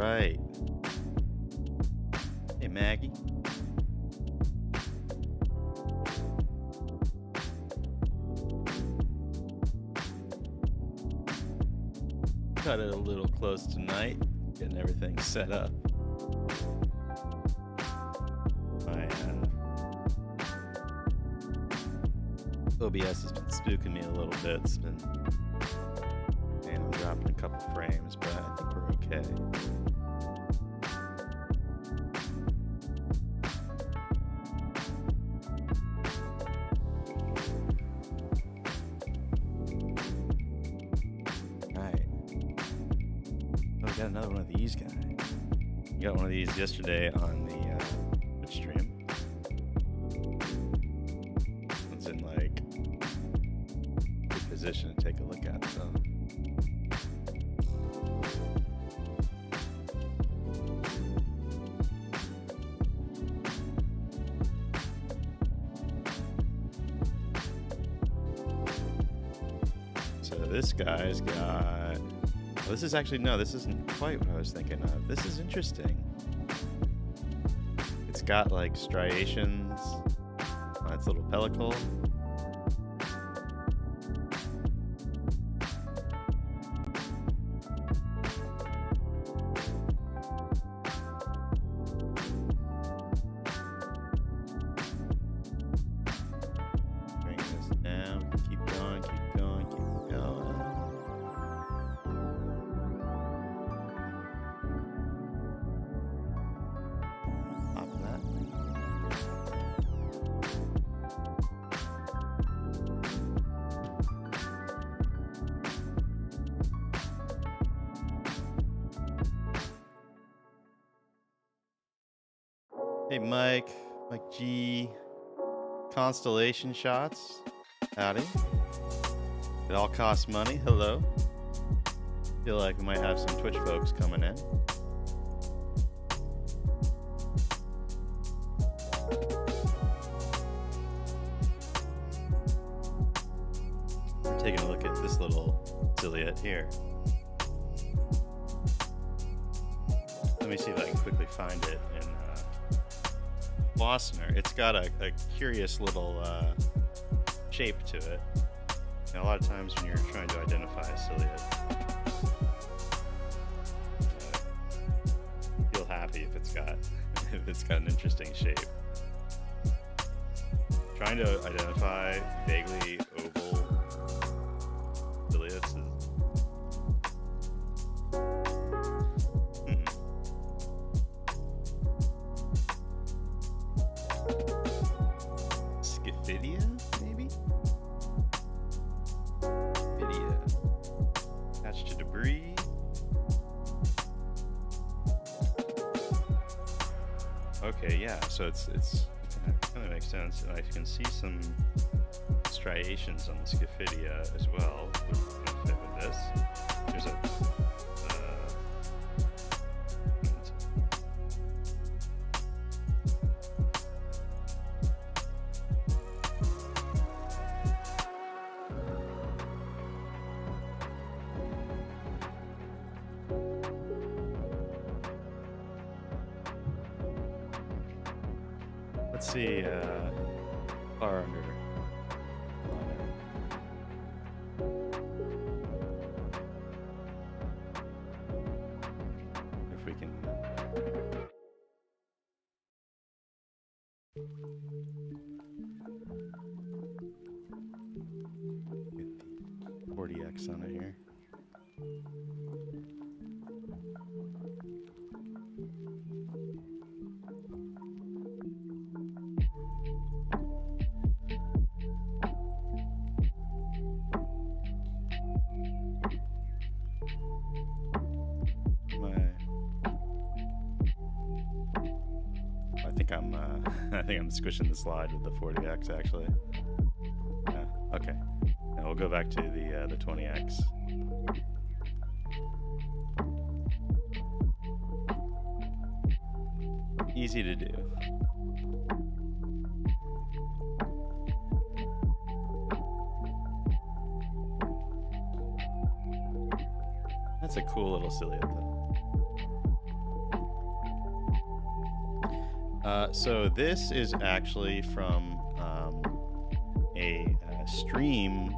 right. Hey, Maggie. Cut it a little close tonight, getting everything set up. My OBS has been spooking me a little bit. It's been, and I'm dropping a couple frames, but I think we're okay. Another one of these guys. Got one of these yesterday on the Twitch stream. It's in like good position to take a look at. So this guy's got. This is actually, no, this isn't quite what I was thinking of. This is interesting. It's got like striations on its little pellicle. Bring this down, keep going, keep going, keep going. Hey, Mike G, Constellation Shots, howdy. It all costs money, hello. Feel like we might have some Twitch folks coming in. We're taking a look at this little ciliate here. Let me see if I can quickly find it in Flossner. It's got a curious little shape to it. You know, a lot of times when you're trying to identify a ciliate, feel happy if it's got an interesting shape. Trying to identify vaguely oval ciliates is maybe? Video. Attached to debris. Okay, yeah, so it's kind of makes sense. And I can see some striations on the Scaphidia as well. Would fit with this. There's a let's see, far under. If we can. Get the 40x on it here. I think I'm squishing the slide with the 40x actually. Yeah, okay. Now we'll go back to the 20x. Easy to do. That's a cool little ciliate though. So this is actually from a stream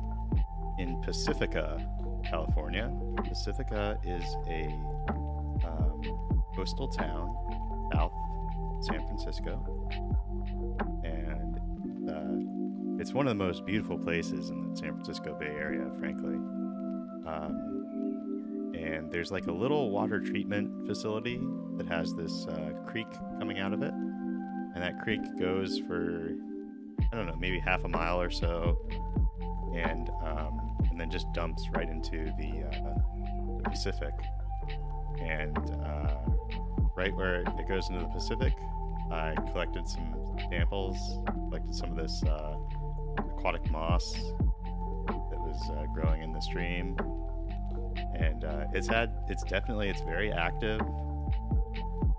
in Pacifica, California. Pacifica is a coastal town south San Francisco, and it's one of the most beautiful places in the San Francisco Bay Area, frankly. And there's like a little water treatment facility that has this creek coming out of it, and that creek goes for, I don't know, maybe half a mile or so, and then just dumps right into the Pacific. And right where it goes into the Pacific, I collected some samples, collected some of this aquatic moss that was growing in the stream, and it's very active,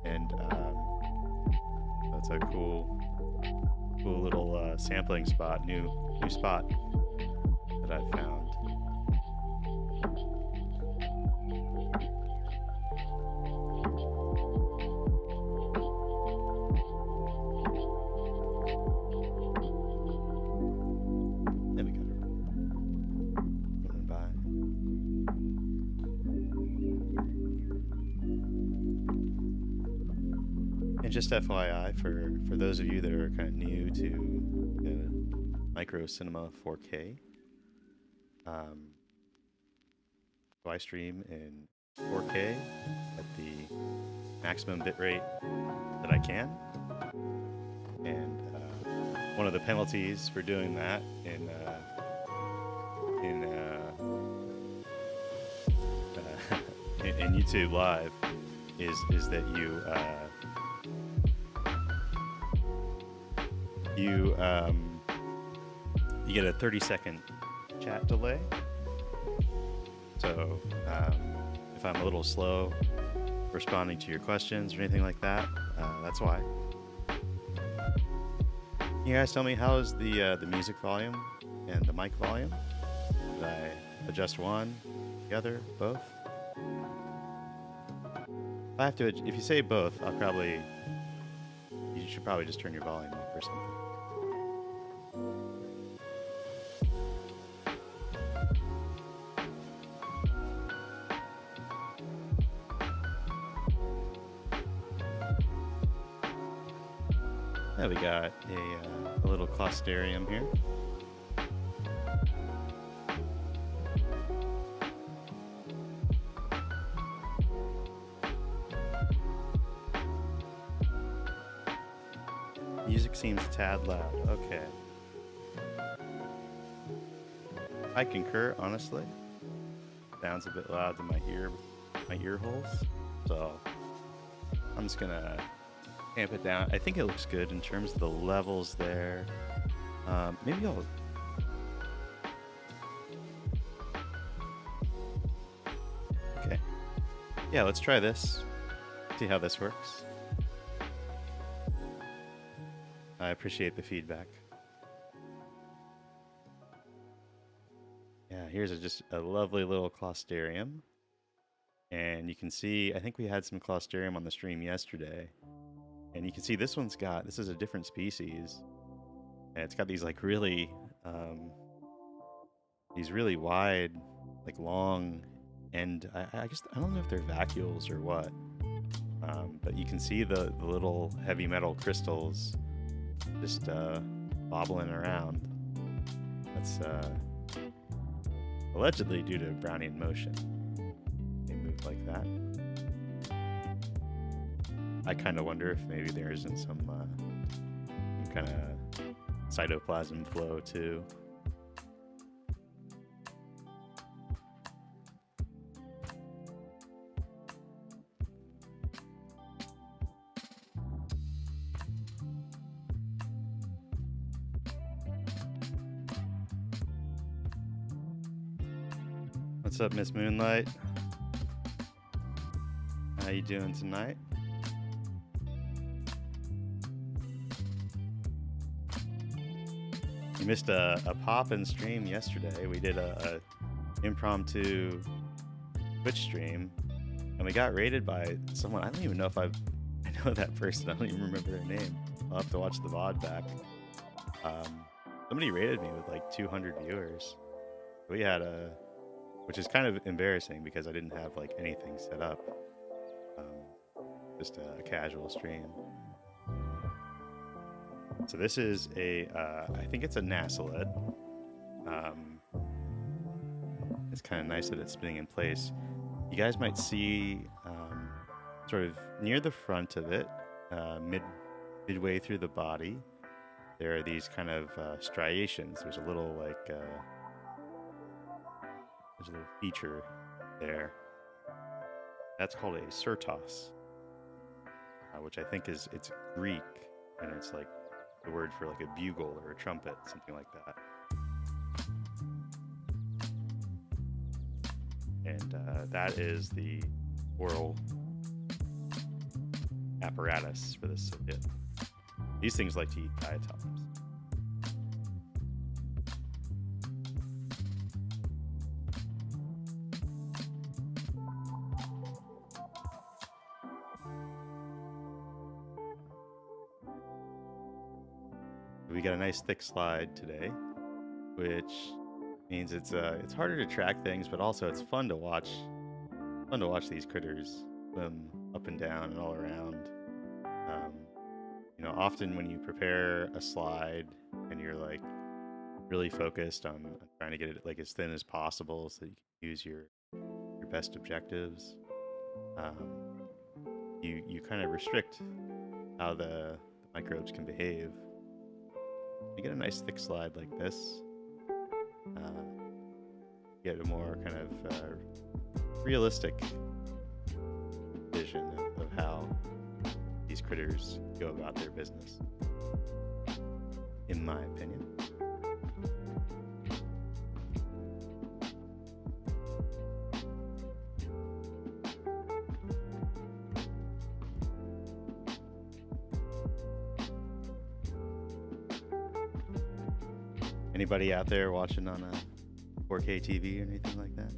and so it's a cool little sampling spot, new spot that I've found. There we go. Coming by. And just FYI, for those of you that are kind of new to the MicroCinema 4K, so I stream in 4K at the maximum bitrate that I can, and one of the penalties for doing that in YouTube Live is that you get a 30-second chat delay. So if I'm a little slow responding to your questions or anything like that, that's why. Can you guys tell me, how is the music volume and the mic volume? Did I adjust one, the other, both? If you say both, you should probably just turn your volume up or something. Now we got a little closterium here. Music seems a tad loud. Okay. I concur, honestly. Sounds a bit loud to my ear holes. So I'm just gonna tamp it down. I think it looks good in terms of the levels there. Maybe I'll... Okay. Yeah, let's try this. See how this works. I appreciate the feedback. Yeah, here's just a lovely little closterium. And you can see, I think we had some closterium on the stream yesterday. And you can see this is a different species. And it's got these like really wide, like long end. I guess, I don't know if they're vacuoles or what. But you can see the little heavy metal crystals just bobbling around. That's allegedly due to Brownian motion. They move like that. I kind of wonder if maybe there isn't some kind of cytoplasm flow too. What's up, Miss Moonlight? How you doing tonight? You missed a pop-in stream yesterday. We did a impromptu Twitch stream, and we got raided by someone. I don't even know if I've I know that person. I don't even remember their name. I'll have to watch the VOD back. Somebody rated me with like 200 viewers. We had which is kind of embarrassing because I didn't have like anything set up. Just a casual stream. So this is I think it's a NASA LED. It's kind of nice that it's spinning in place. You guys might see sort of near the front of it, midway through the body, there are these kind of striations. There's a little like there's a little feature there. That's called a surtos, which I think it's Greek, and it's like the word for like a bugle or a trumpet, something like that. And that is the oral apparatus for this ciliate. These things like to eat diatoms. We got a nice thick slide today, which means it's harder to track things, but also it's fun to watch. Fun to watch these critters swim up and down and all around. You know, often when you prepare a slide and you're like really focused on trying to get it like as thin as possible so that you can use your best objectives, you kind of restrict how the microbes can behave. You get a nice thick slide like this. Get a more kind of realistic vision of how these critters go about their business, in my opinion. Anybody out there watching on a 4K TV or anything like that?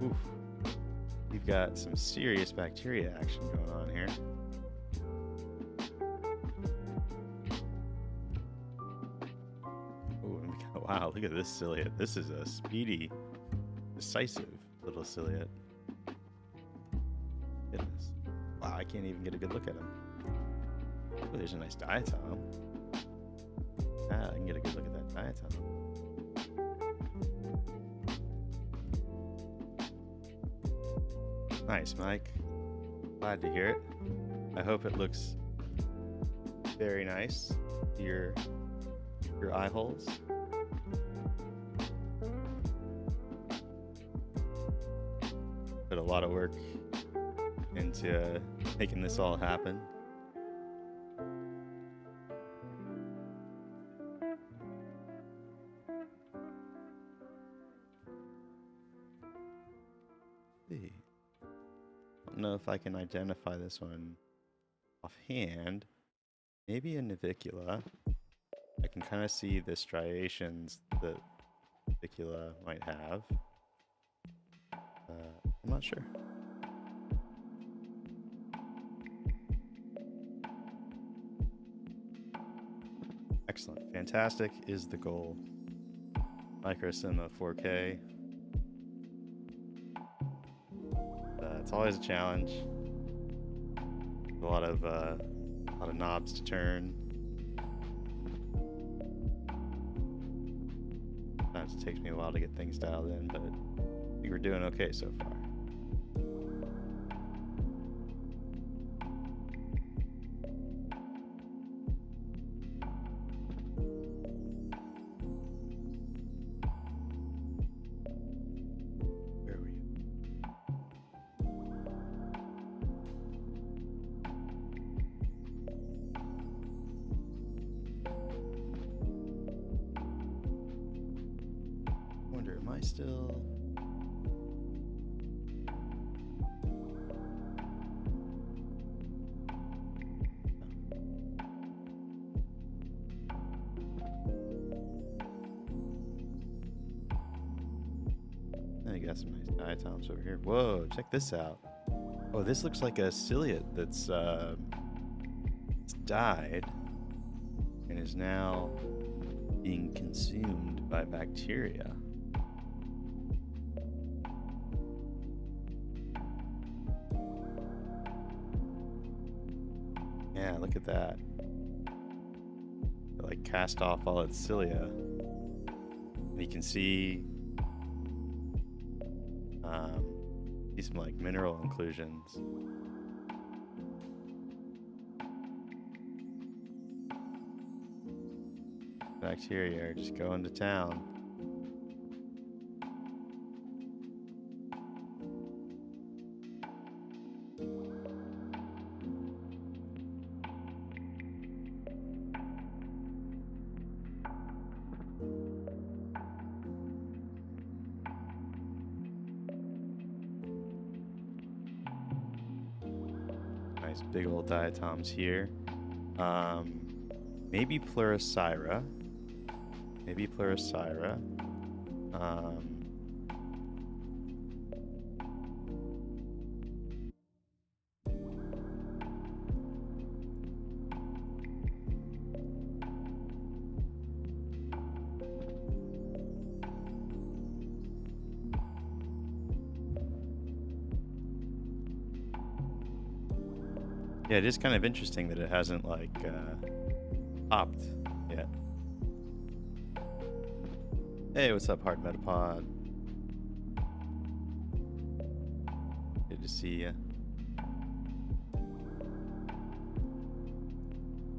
Oof. We've got some serious bacteria action going on here. Wow, look at this ciliate. This is a speedy, decisive little ciliate. Goodness. Wow, I can't even get a good look at him. Oh, there's a nice diatom. Ah, I can get a good look at that diatom. Nice, Mike. Glad to hear it. I hope it looks very nice to your eye holes. Put a lot of work into making this all happen. Let's see. I don't know if I can identify this one offhand. Maybe a navicula. I can kind of see the striations that navicula might have. I'm not sure. Excellent. Fantastic is the goal. MicroCinema 4K. It's always a challenge. A lot of knobs to turn. Sometimes it takes me a while to get things dialed in, but I think we're doing okay so far. Where are we? I wonder, am I still... got some nice diatoms over here. Whoa, check this out. Oh, this looks like a ciliate that's died and is now being consumed by bacteria. Yeah, look at that. It, like, cast off all its cilia. And you can see some like mineral inclusions. Bacteria are just going to town. Nice big old diatoms here. Maybe Pleurocyra. Maybe Pleurocyra. Yeah, it is kind of interesting that it hasn't like popped yet. Hey, what's up, Hard Metapod? Good to see you.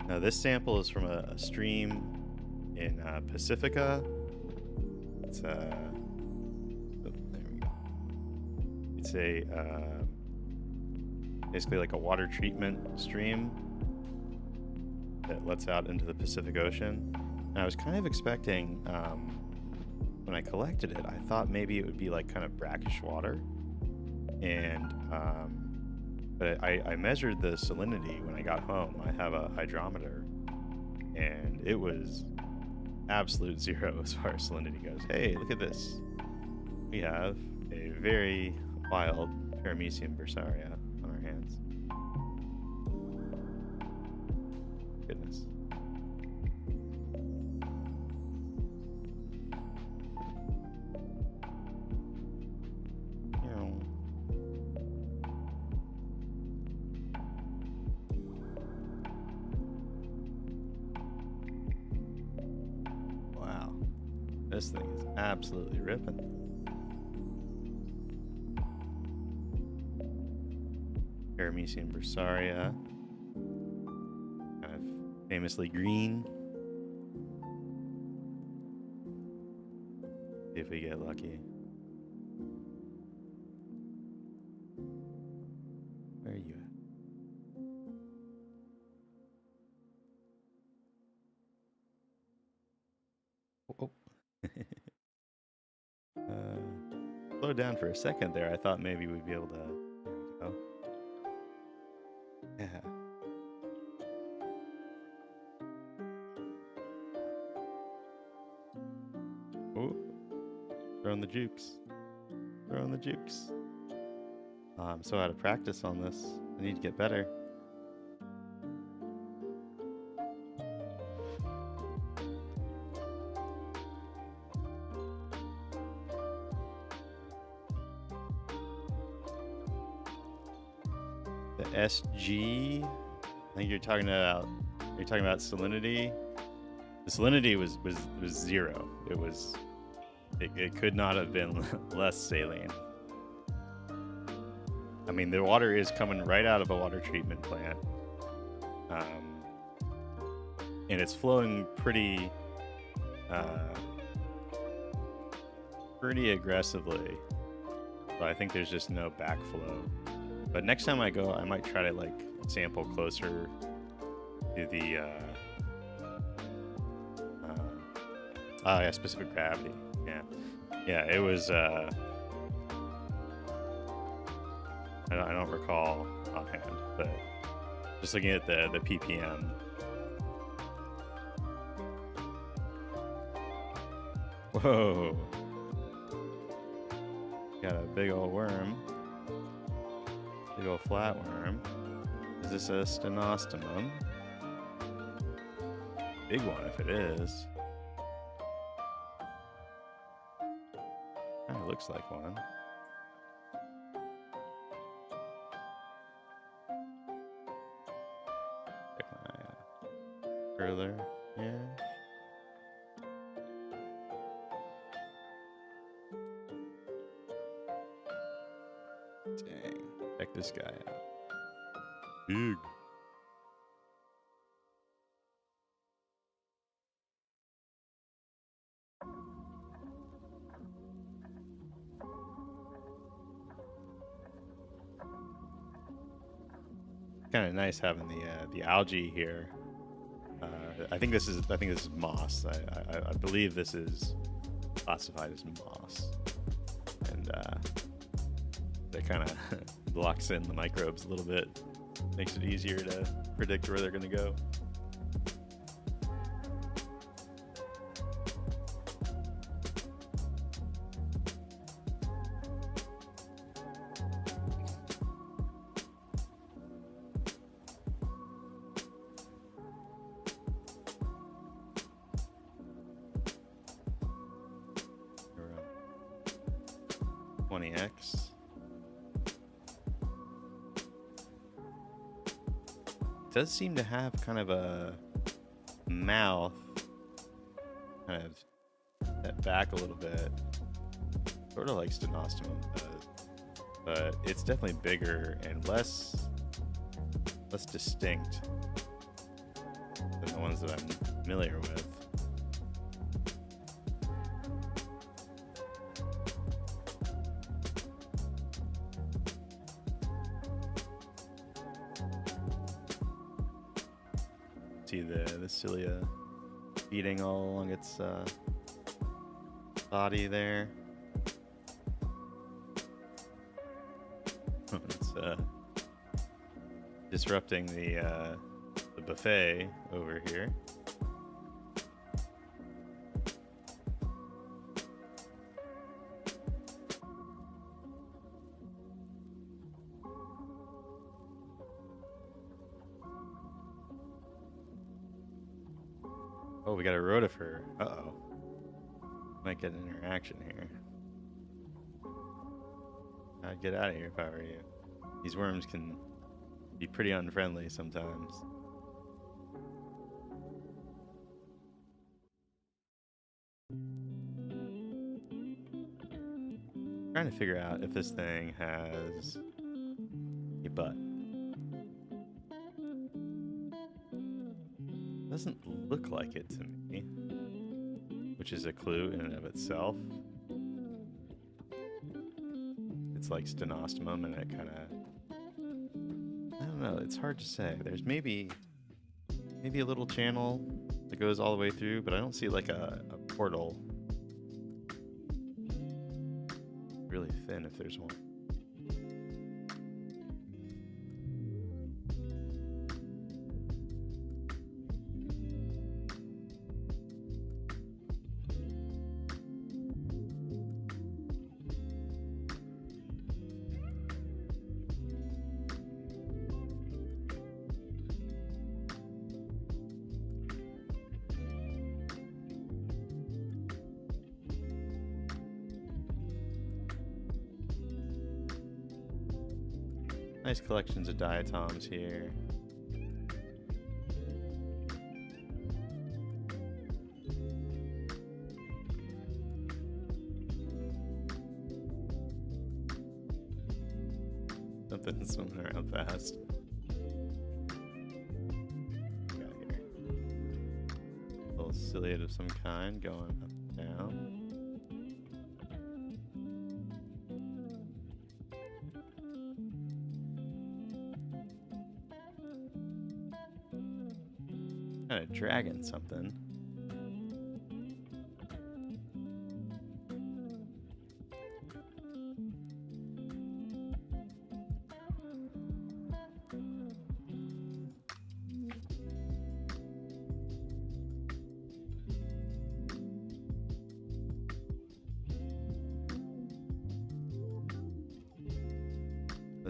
Now, this sample is from a stream in Pacifica. It's oh, there we go. It's a basically like a water treatment stream that lets out into the Pacific Ocean. And I was kind of expecting, when I collected it, I thought maybe it would be like kind of brackish water. And, but I measured the salinity when I got home. I have a hydrometer, and it was absolute zero as far as salinity goes. Hey, look at this. We have a very wild Paramecium bursaria on our hands. Goodness. Wow. This thing is absolutely ripping. Paramecium bursaria, kind of famously green. See if we get lucky. Where are you at? Oh. Slow down for a second there. I thought maybe we'd be able to. There we go. Yeah. Oh, throwing the jukes. Throwing the jukes. I'm so out of practice on this. I need to get better. The SG, I think you're talking about salinity. The salinity was zero. It could not have been less saline. I mean, the water is coming right out of a water treatment plant, and it's flowing pretty aggressively. So I think there's just no backflow. But next time I go, I might try to like sample closer to the specific gravity. Yeah, it was I don't recall offhand, but just looking at the ppm. Whoa. Got a big old worm. Big old flatworm. Is this a stenostomum? Big one if it is. Kinda looks like one. Check my curler. Yeah. Dang. Check this guy out. Big. Kind of nice having the algae here. I think this is moss. I believe this is classified as moss, and that kind of blocks in the microbes a little bit, makes it easier to predict where they're going to go. Around 20x. Does seem to have kind of a mouth, kind of set back a little bit, sort of like stenostomum does, but it's definitely bigger and less distinct than the ones that I'm familiar with. See the cilia feeding all along its body there. It's disrupting the buffet over here. Oh, we got a rotifer. Uh-oh. Might get an interaction here. I'd get out of here if I were you. These worms can be pretty unfriendly sometimes. Trying to figure out if this thing has a butt. Doesn't look like it to me, which is a clue in and of itself. It's like stenostomum, and it kind of, I don't know, it's hard to say. There's maybe a little channel that goes all the way through, but I don't see like a portal. Really thin if there's one. Nice collections of diatoms here. Something swimming around fast. Got here. A little ciliate of some kind going up and down. Kind of dragging something.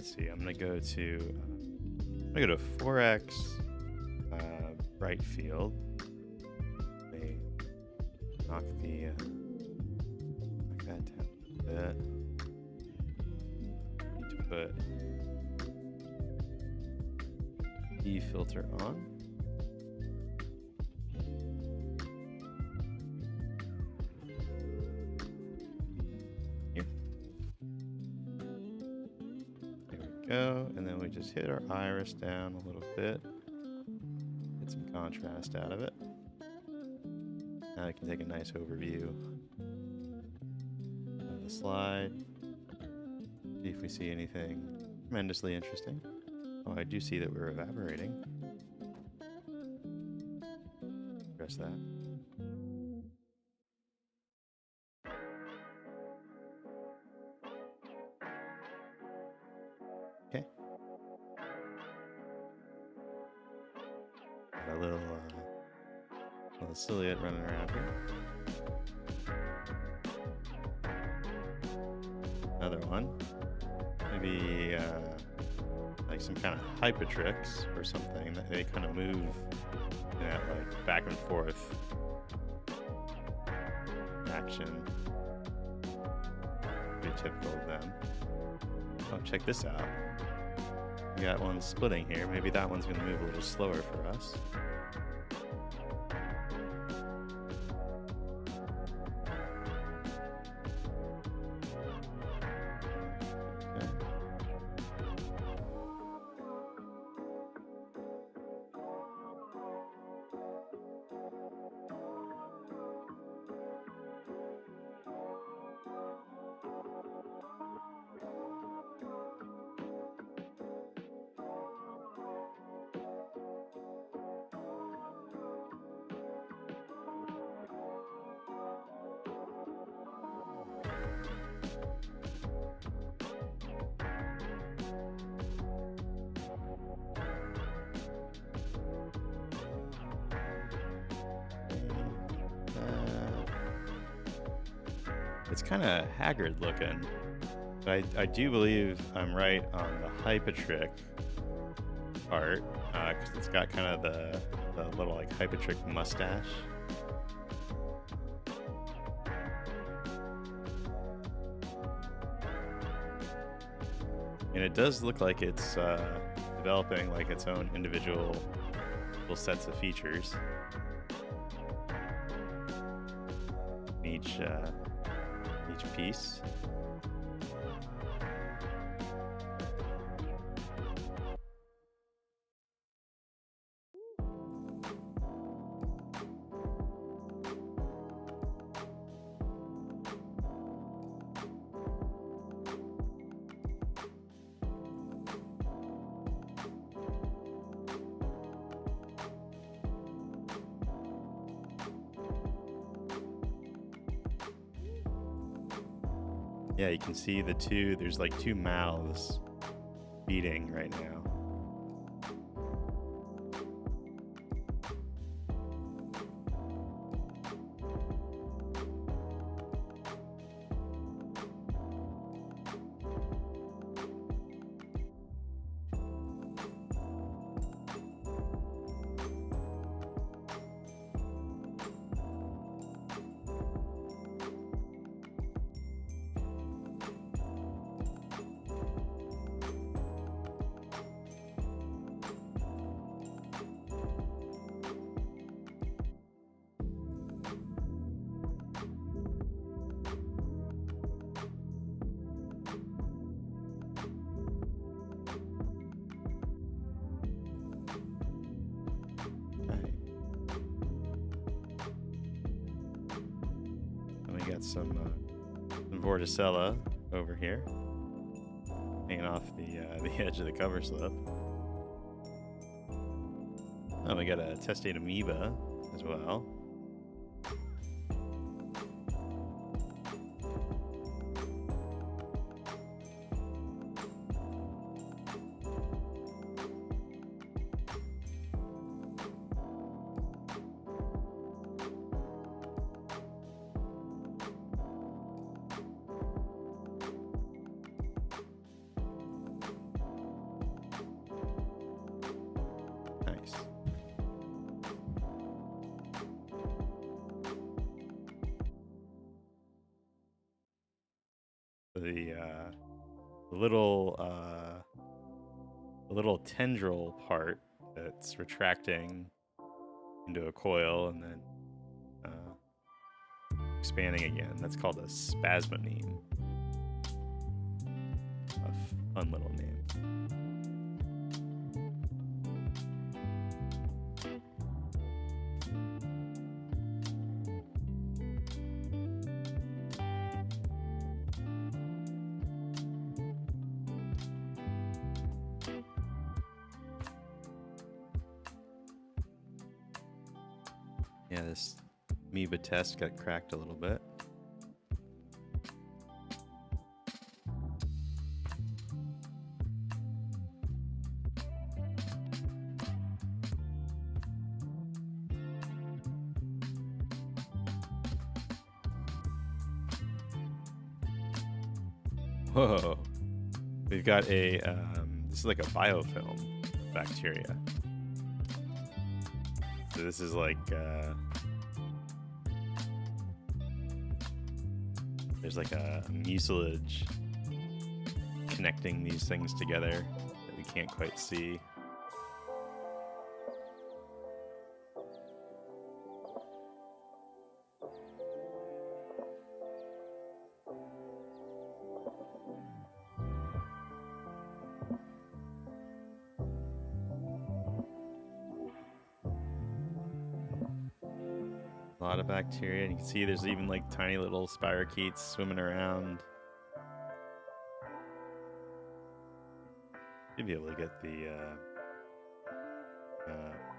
let's see. I'm gonna go to 4x bright field. Let me knock that down a bit. Need to put E filter on. Go, and then we just hit our iris down a little bit, get some contrast out of it. Now I can take a nice overview of the slide, see if we see anything tremendously interesting. Oh, I do see that we're evaporating. Press that. Okay. Got a little silhouette running around here. Another one. Maybe like some kind of hypertrix or something that they kind of move in that like back and forth action. Pretty typical of them. Oh, check this out. We got one splitting here. Maybe that one's going to move a little slower for us. It's kind of haggard looking, but I do believe I'm right on the hypertrick part, because it's got kind of the little like hypertrick mustache. And it does look like it's developing like its own individual little sets of features. Each piece. Yeah, you can see there's like two mouths beating right now. Got some Vorticella over here, hanging off the edge of the cover slip. Oh, we got a testate amoeba as well. the little the little tendril part that's retracting into a coil and then expanding again. That's called a spasmoneme. A fun little name. Yeah, this amoeba test got cracked a little bit. Whoa, we've got a, this is like a biofilm bacteria. So this is like, there's like a mucilage connecting these things together that we can't quite see. A lot of bacteria, and you can see there's even like tiny little spirochetes swimming around. You'll be able to get the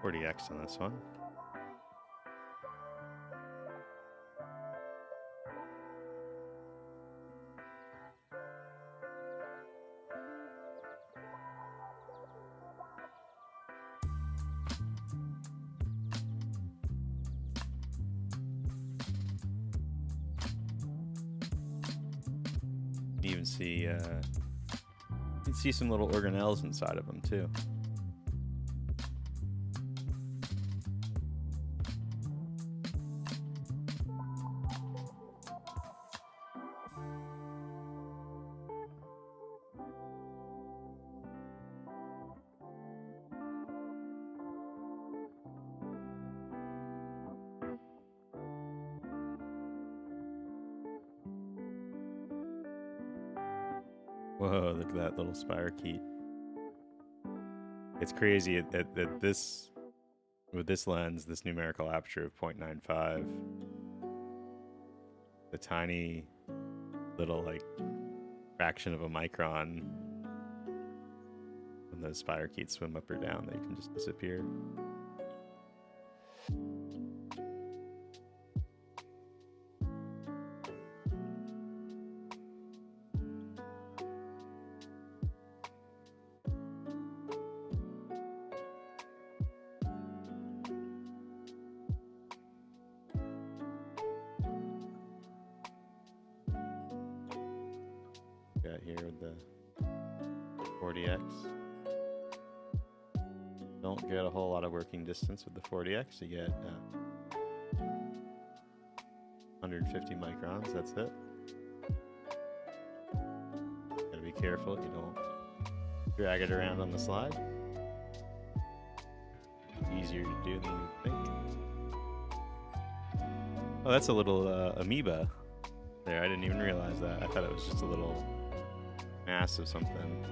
40x on this one. You even see you can see some little organelles inside of them too. Whoa, look at that little spirochete. It's crazy that this, with this lens, this numerical aperture of 0.95, the tiny little like fraction of a micron, when those spirochetes swim up or down, they can just disappear. Got here with the 40x. Don't get a whole lot of working distance with the 40x. You get 150 microns, that's it. Gotta be careful you don't drag it around on the slide. Easier to do than you think. Oh, that's a little amoeba there. I didn't even realize that. I thought it was just a little mass of something.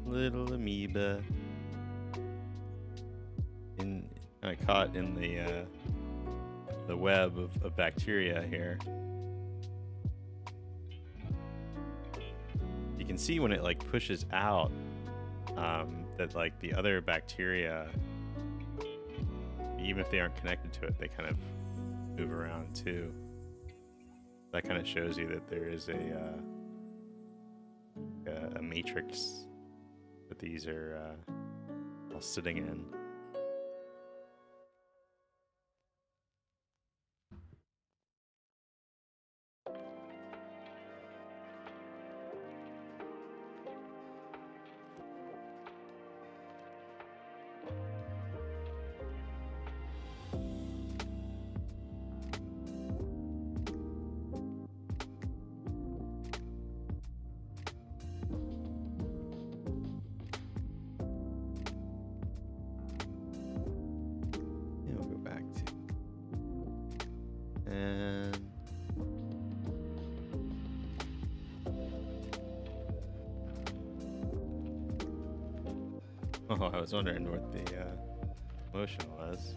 Little amoeba caught in the web of bacteria here. You can see when it like pushes out that like the other bacteria, even if they aren't connected to it, they kind of move around too. That kind of shows you that there is a matrix that these are all sitting in. Oh, I was wondering what the motion was.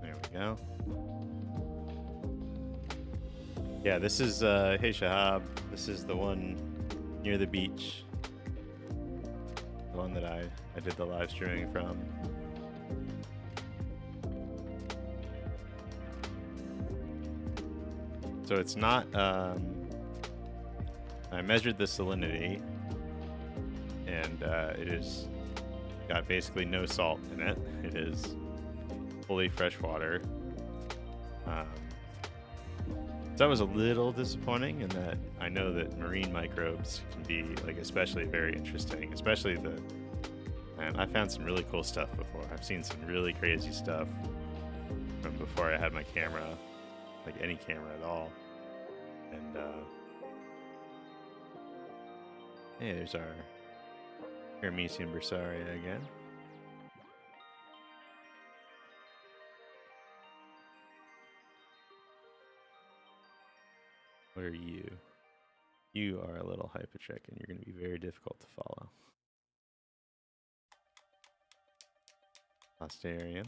There we go. Yeah, this is, hey Shahab, this is the one near the beach. The one that I did the live streaming from. So it's not, I measured the salinity, and it is got basically no salt in it. It is fully fresh water. So that was a little disappointing in that I know that marine microbes can be, like, especially very interesting, especially and I found some really cool stuff before. I've seen some really crazy stuff from before I had my camera, like any camera at all. And hey, there's our Paramecium bursaria again. What are you? You are a little hypotrick, and you're going to be very difficult to follow. Posterium.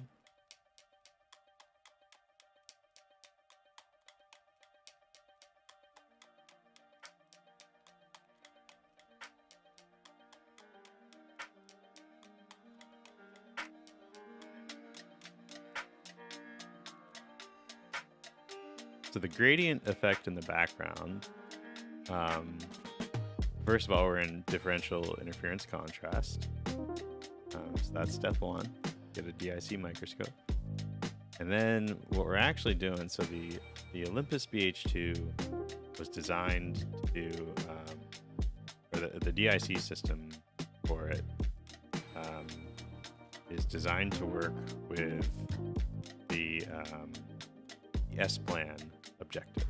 So the gradient effect in the background, first of all, we're in differential interference contrast. So that's step one, get a DIC microscope. And then what we're actually doing, so the Olympus BH2 was designed to do, or the DIC system for it is designed to work with the S-plan objective.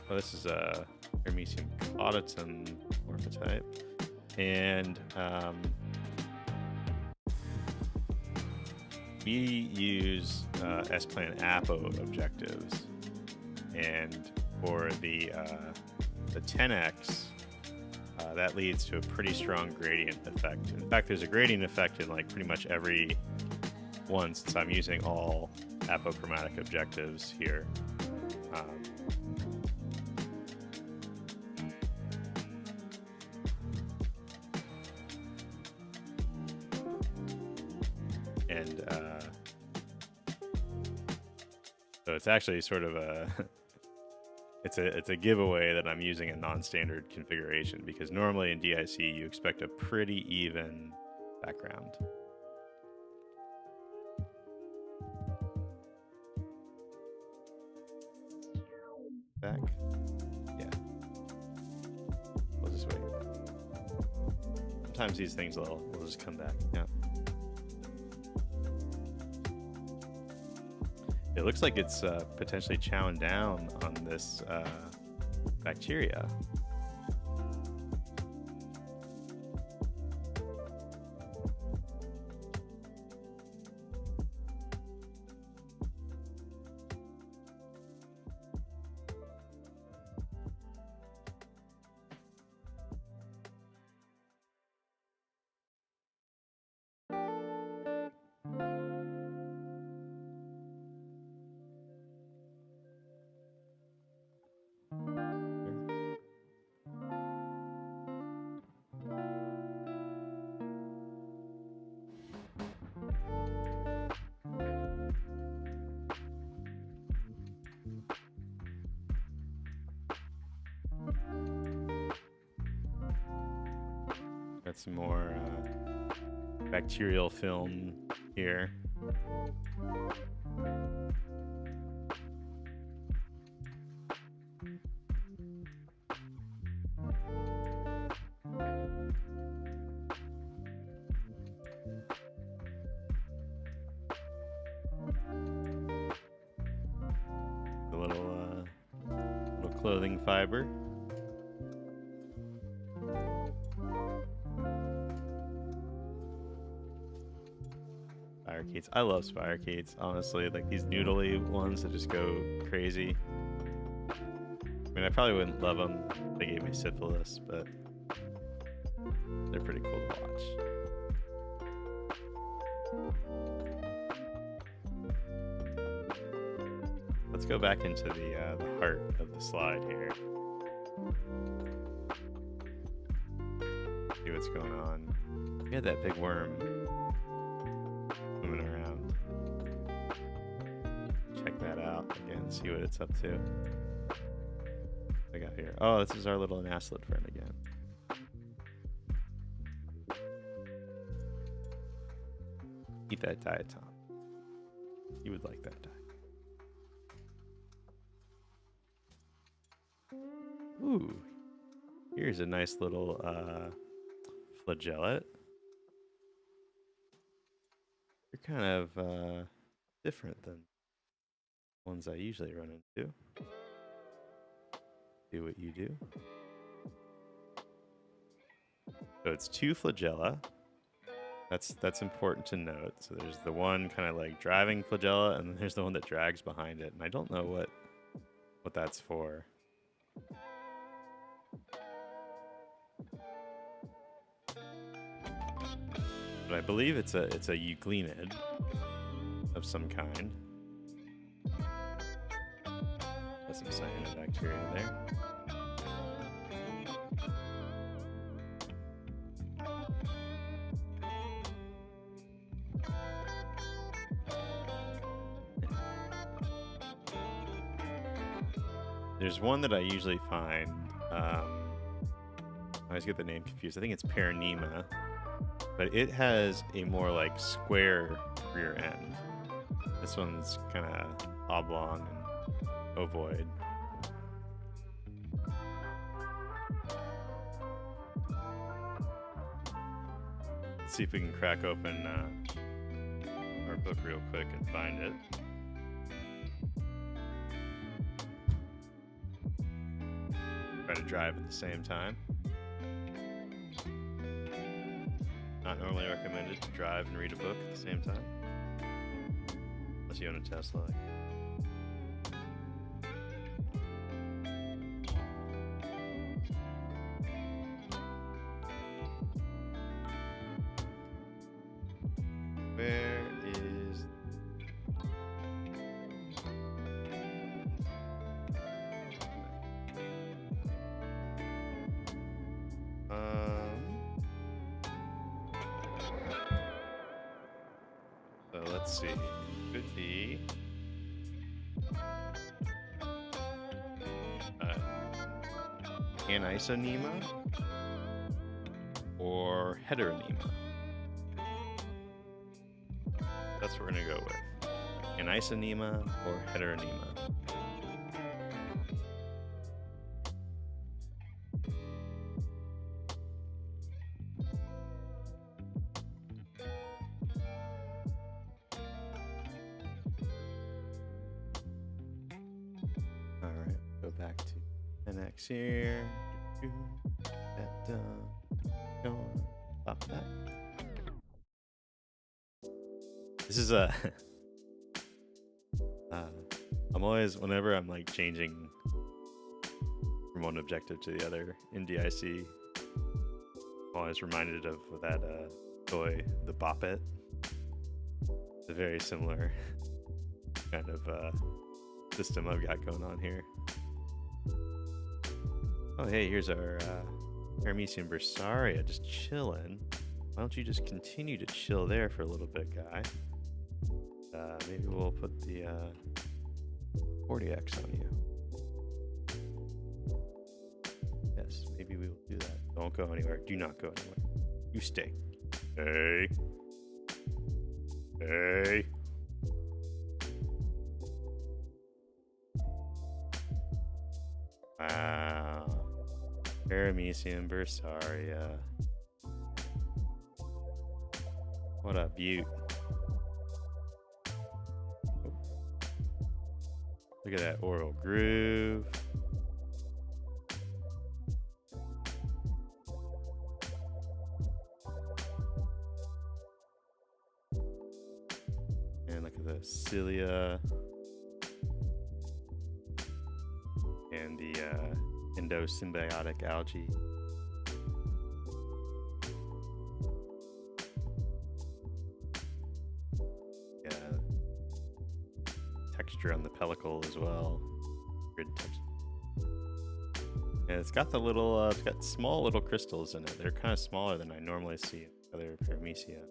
Well, this is a Paramecium caudatum morphotype, and we use S-plan apo objectives, and for the 10x, that leads to a pretty strong gradient effect. In fact, there's a gradient effect in like pretty much every one, since I'm using all apochromatic objectives here. So it's actually sort of a it's a giveaway that I'm using a non-standard configuration, because normally in DIC you expect a pretty even background. Back? Yeah. We'll just wait. Sometimes these things will just come back. Yeah. It looks like it's potentially chowing down on this bacteria. Got some more bacterial film here. A little clothing fiber. spirochetes. I love spirochetes, honestly. Like these noodly ones that just go crazy. I mean, I probably wouldn't love them if they gave me syphilis, but they're pretty cool to watch. Let's go back into the heart of the slide here. See what's going on. We had that big worm moving around. Check that out again, see what it's up to. What I got here. Oh, this is our little annelid friend again. Eat that diet, Tom. You would like that diet. Ooh, here's a nice little flagellate. They're kind of different than ones I usually run into. Do what you do. So it's 2 flagella. That's important to note. So there's the one kind of like driving flagella, and then there's the one that drags behind it. And I don't know what that's for. But I believe it's a euglenoid of some kind. Got some cyanobacteria there. There's one that I usually find. I always get the name confused. I think it's Paranema. But it has a more like square rear end. This one's kind of oblong and ovoid. Let's see if we can crack open our book real quick and find it. Try to drive at the same time. Not normally recommended to drive and read a book at the same time, unless you own a Tesla. Where is... So let's see. Could be anisonema or heteronema. That's what we're gonna go with. Anisonema or heteronema. Back to 10x here. That done. Pop that. This is a. I'm always, whenever I'm like changing from one objective to the other in DIC, I'm always reminded of that toy, the Bop It. It's a very similar kind of system I've got going on here. Oh, hey, here's our Paramecium bursaria just chilling. Why don't you just continue to chill there for a little bit, guy? Maybe we'll put the 40x on you. Yes, maybe we will do that. Don't go anywhere. Do not go anywhere. You stay. Hey. Hey. Wow. Paramecium bursaria. What a beaut. Oh. Look at that oral groove. the cilia and the endosymbiotic algae. Yeah, texture on the pellicle as well. Grid texture. And it's got the little, it's got small little crystals in it. They're kind of smaller than I normally see in other paramecia.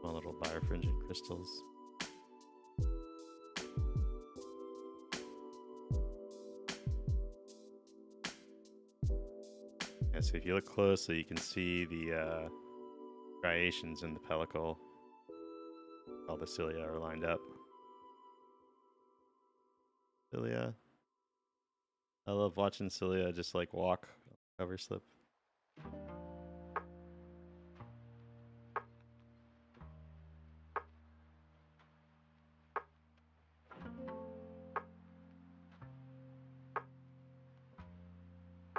Small little birefringent crystals. Yeah, so if you look closely, you can see the striations in the pellicle. All the cilia are lined up. Cilia. I love watching cilia just like walk cover slip.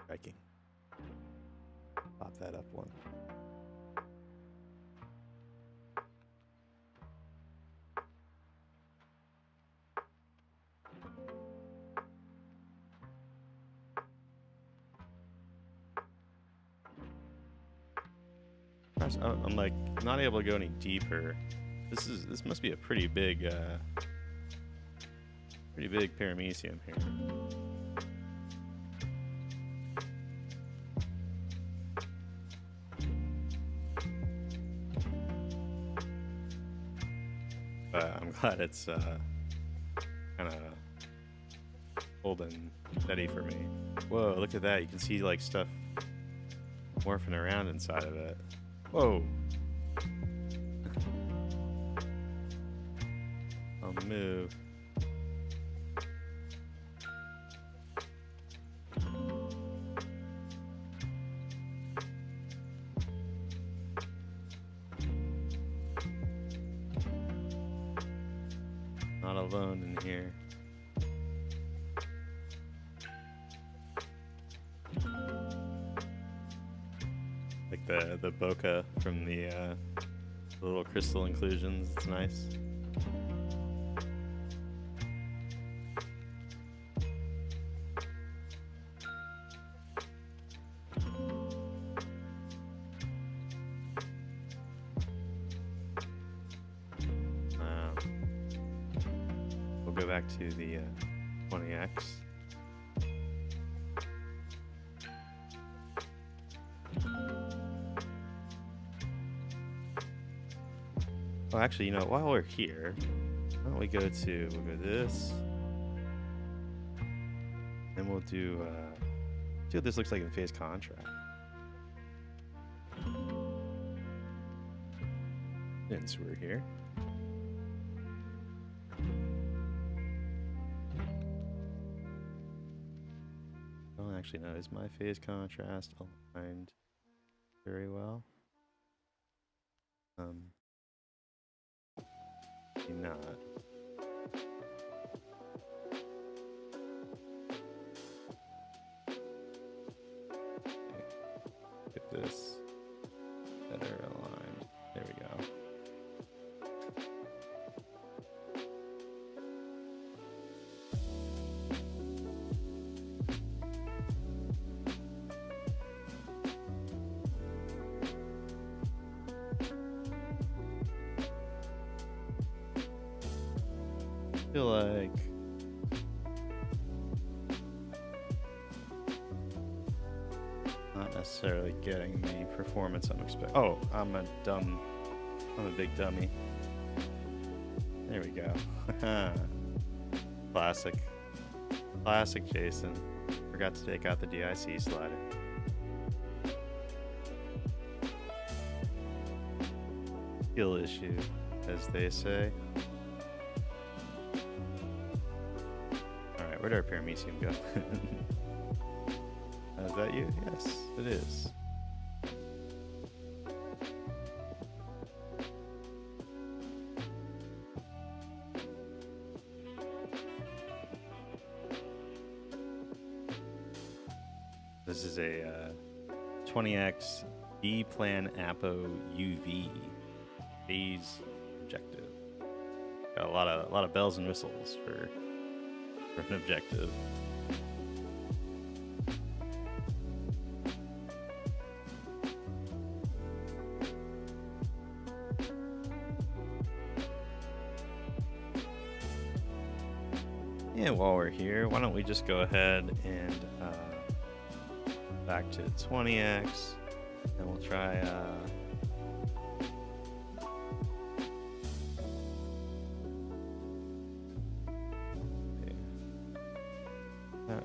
Striking. Pop that up one. I'm like not able to go any deeper. This must be a pretty big paramecium here. I'm glad it's kind of holding steady for me. Whoa, look at that. You can see like stuff morphing around inside of it. Whoa. I'll move. Not alone in here. Like the bokeh from the little crystal inclusions. It's nice. We'll go back to the 20X. Oh, actually, you know, while we're here, why don't we go to, we'll go this. And we'll do, see what this looks like in phase contrast. Since we're here. Oh, actually, no, is my phase contrast aligned very well? Maybe not. Get this better aligned. There we go. I feel like not necessarily getting the performance I'm expecting. Oh, I'm a big dummy. There we go. Classic Jason. Forgot to take out the DIC slider. Skill issue, as they say. Where'd our paramecium go? Is that you? Yes, it is. This is a 20X B-Plan Apo UV phase objective. Got a lot of bells and whistles for an objective. And while we're here, why don't we just go ahead and back to 20x, and we'll try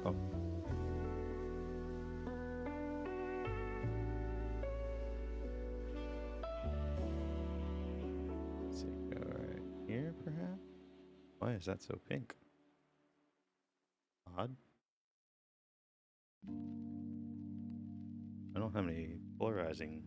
oh. Let's see, go right here perhaps. Why is that so pink? Odd. I don't have any polarizing.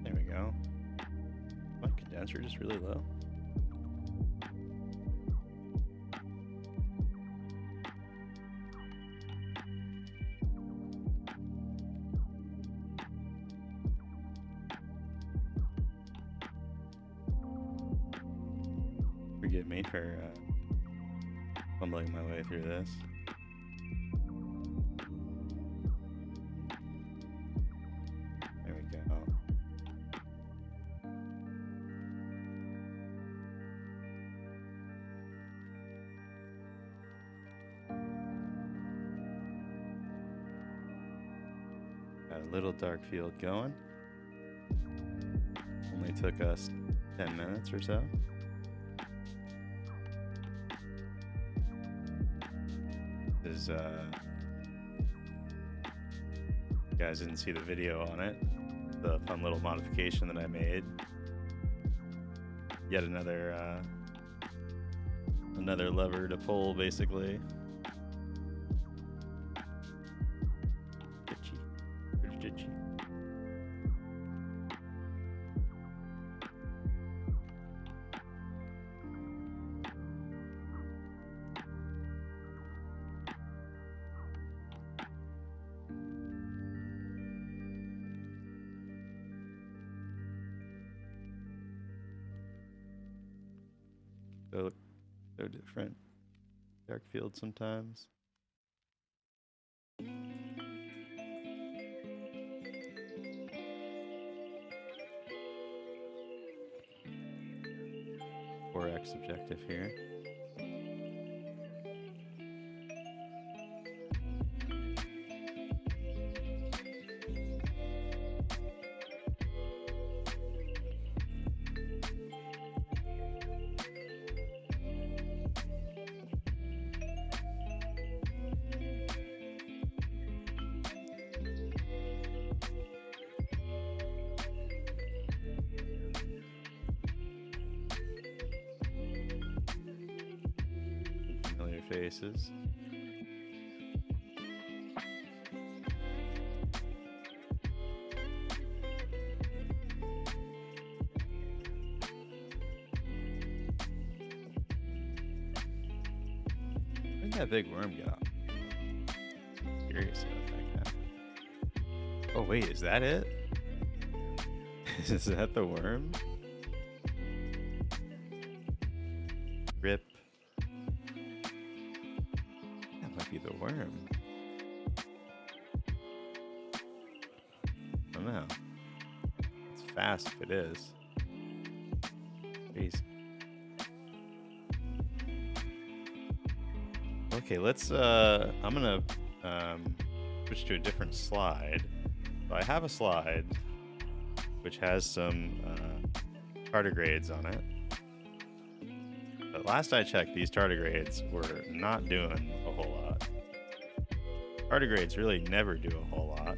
There we go. My condenser just really low. Forgive me for fumbling my way through this. There we go. Got a little dark field going. Only took us 10 minutes or so. Is you guys didn't see the video on it, the fun little modification that I made. Yet another lever to pull, basically. Ditchy. Pretty ditchy. So different. Dark field sometimes. X objective here. Faces. Where'd that big worm get off? Curious about that guy. Oh wait, is that it? Is that the worm? Rip. Be the worm. I don't know. It's fast if it is. Jeez. Okay, let's I'm gonna switch to a different slide. So I have a slide which has some tardigrades on it. But last I checked, these tardigrades were not doing a whole lot. Tardigrades really never do a whole lot.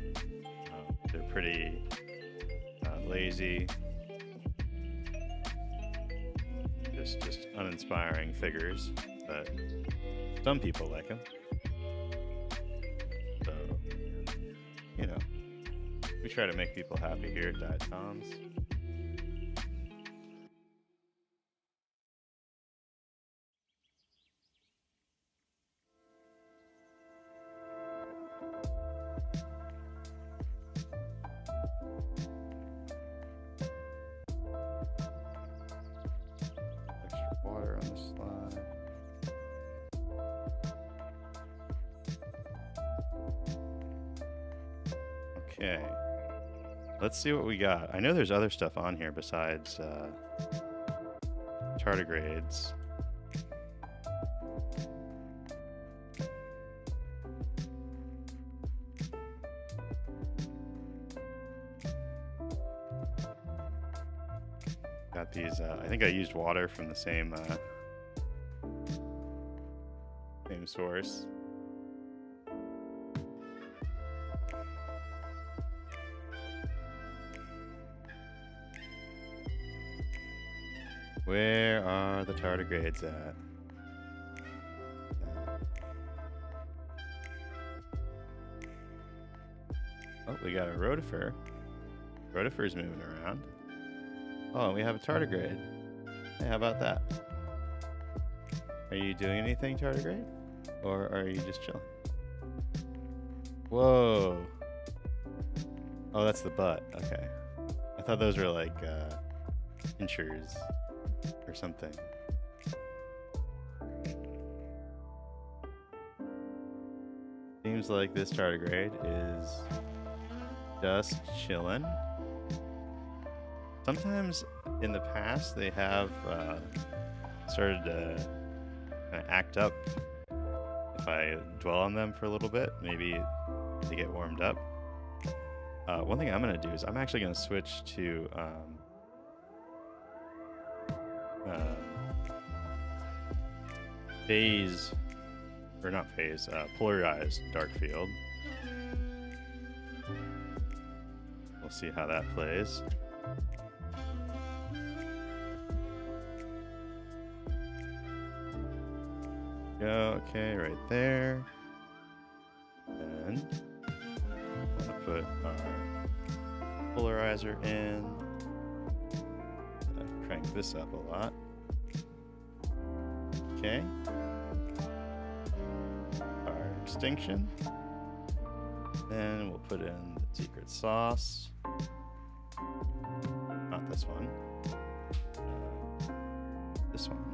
They're pretty lazy, just uninspiring figures. But some people like them. So, you know, We try to make people happy here at Diatoms. Extra water on the slide. Okay. Let's see what we got. I know there's other stuff on here besides tardigrades. Got these, I think I used water from the same source. Where are the tardigrades at? Oh, we got a rotifer. Rotifer's moving around. Oh, we have a tardigrade. Hey, how about that? Are you doing anything, tardigrade? Or are you just chilling? Whoa. Oh, that's the butt. Okay. I thought those were like pinchers or something. Seems like this tardigrade is just chilling. Sometimes in the past they have started to kind of act up if I dwell on them for a little bit. Maybe they get warmed up. One thing I'm going to do is I'm actually going to switch to phase, or not phase, polarized dark field. We'll see how that plays. Go, okay, right there. And I'm gonna put our polarizer in. Crank this up a lot. Okay. Our extinction. Then we'll put in the secret sauce. Not this one. This one.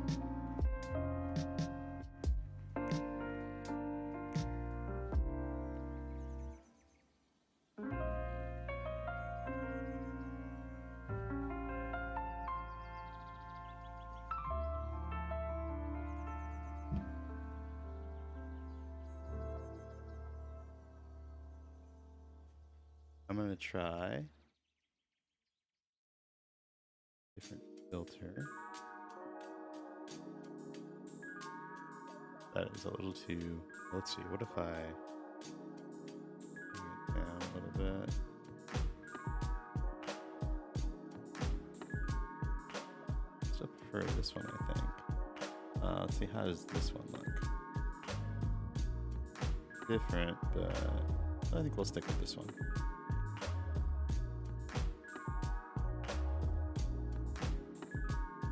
I'm going to try different filter. That is a little too, let's see, what if I bring it down a little bit? Still prefer this one, I think. Let's see, how does this one look? Different, but I think we'll stick with this one.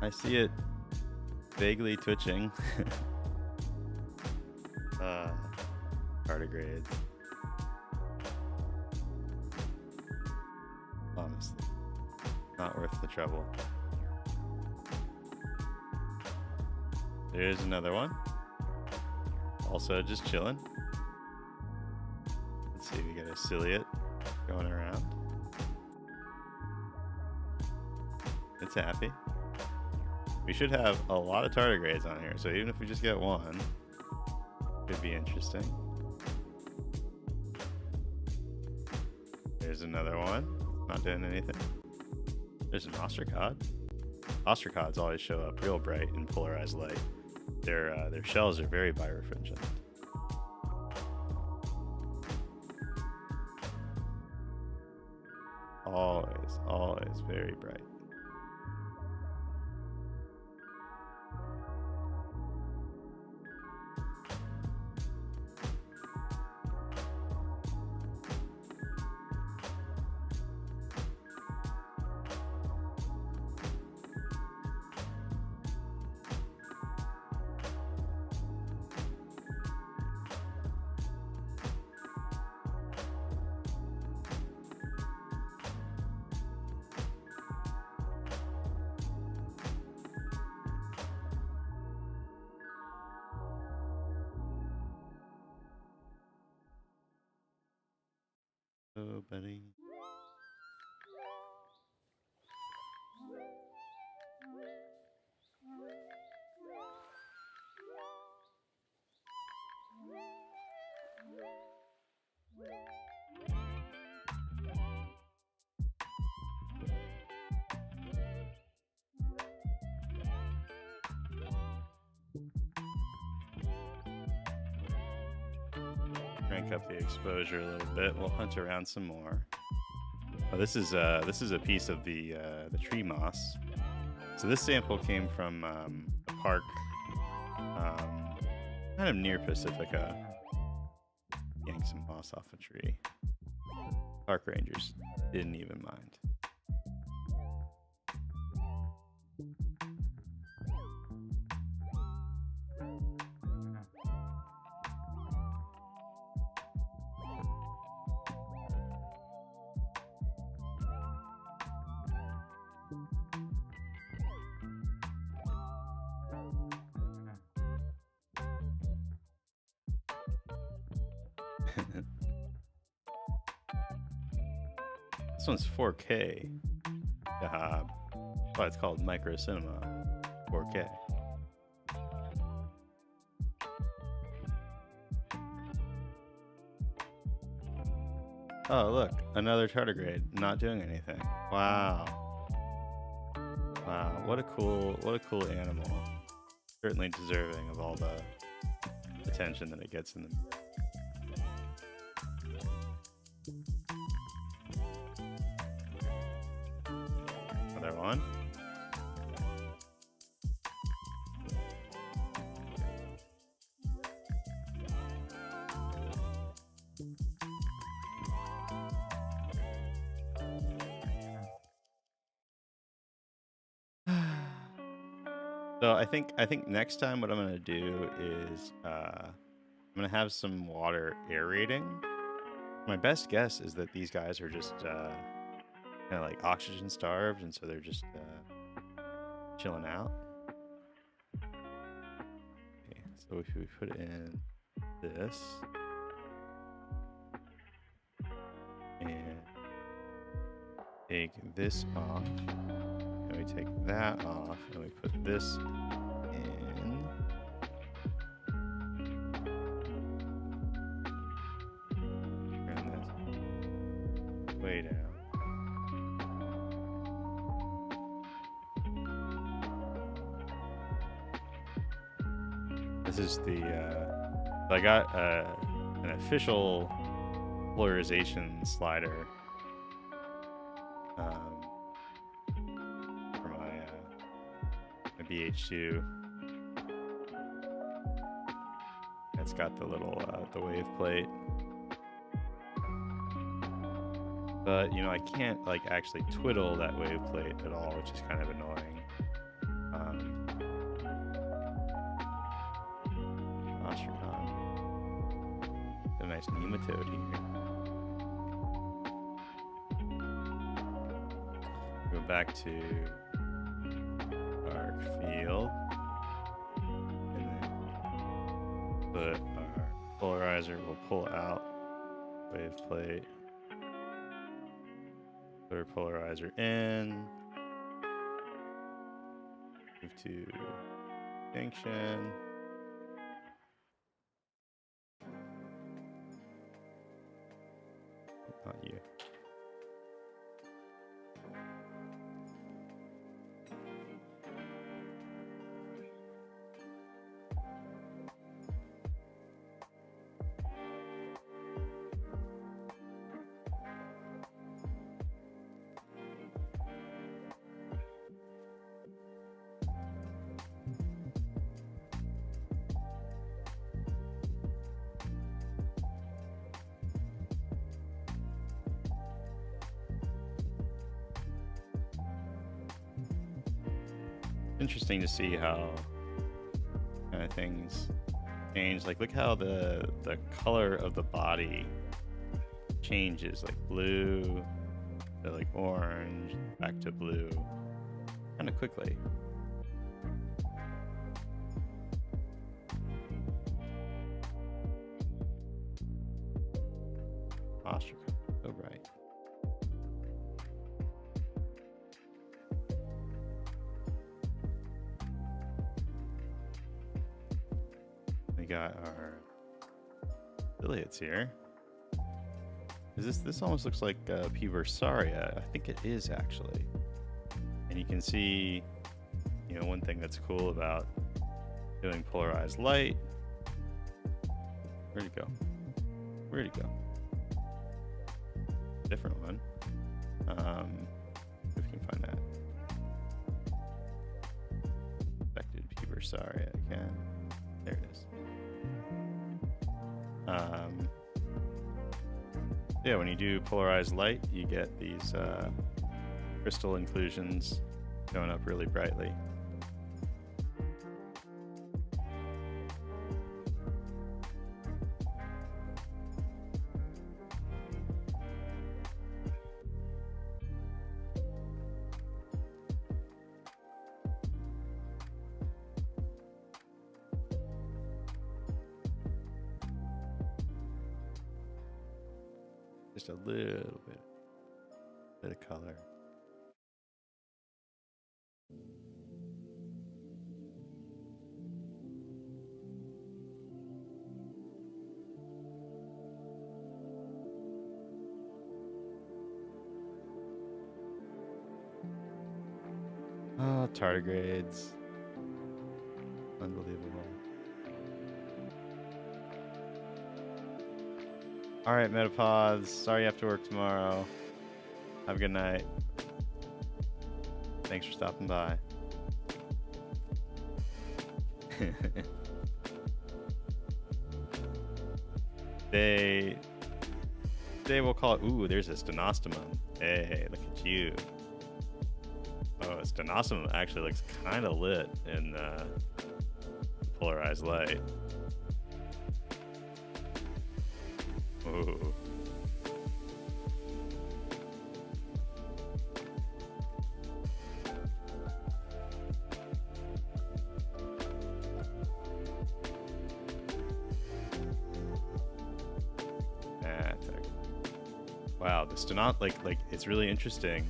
I see it vaguely twitching. Tardigrades. Honestly, not worth the trouble. There's another one. Also just chilling. Let's see, we got a ciliate going around. It's happy. We should have a lot of tardigrades on here, so even if we just get one, could be interesting. There's another one, not doing anything. There's an ostracod. Ostracods always show up real bright in polarized light. Their shells are very birefringent. Always very bright. Hello, buddy. Crank up the exposure a little bit. We'll hunt around some more. Oh, this is a piece of the tree moss. So this sample came from a park, kind of near Pacifica. Yank some moss off a tree. Park rangers didn't even mind. This one's 4K. That's why it's called MicroCinema 4K. Oh, look, another tardigrade not doing anything. Wow. Wow, what a cool animal. Certainly deserving of all the attention that it gets in the Another one. So I think next time what I'm gonna do is I'm gonna have some water aerating. My best guess is that these guys are just kind of like oxygen starved, and so they're just chilling out. Okay, so if we put in this and take this off, and we take that off, and we put this in. Turn this way down. This is I got an official polarization slider for my BH2. It's got the little the wave plate, but you know I can't like actually twiddle that wave plate at all, which is kind of annoying. A nice nematode here. Go back to our field, and then put our polarizer. We'll pull out wave plate. Put our polarizer in. Move to extinction. Not you. Interesting to see how kind of things change. Like, look how the color of the body changes, like blue to like orange, back to blue, kind of quickly. Ostrich. So bright. We got our affiliates here. Is this almost looks like P. Versaria. I think it is actually. And you can see, you know, one thing that's cool about doing polarized light. Where'd it go? Where'd it go? Different one. If we can find that. Affected P. Versaria again. There it is. Yeah, when you do polarized light, you get these crystal inclusions showing up really brightly. Just a little bit of color. Oh, tardigrades. Unbelievable. All right, Metapods. Sorry you have to work tomorrow. Have a good night. Thanks for stopping by. They will call it. Ooh, there's a stenostomum. Hey, look at you. Oh, a stenostomum actually looks kind of lit in polarized light. Ooh. Wow, the like it's really interesting.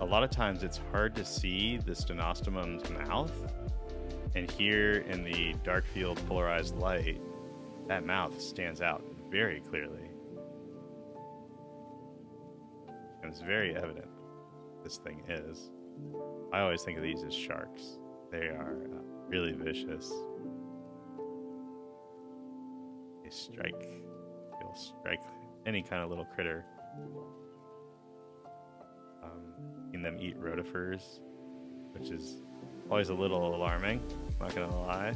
A lot of times it's hard to see the stenostomum's mouth, and here in the dark field polarized light, that mouth stands out very clearly. And it's very evident this thing is. I always think of these as sharks. They are really vicious. They they'll strike any kind of little critter. Seen them eat rotifers, which is always a little alarming, not gonna lie.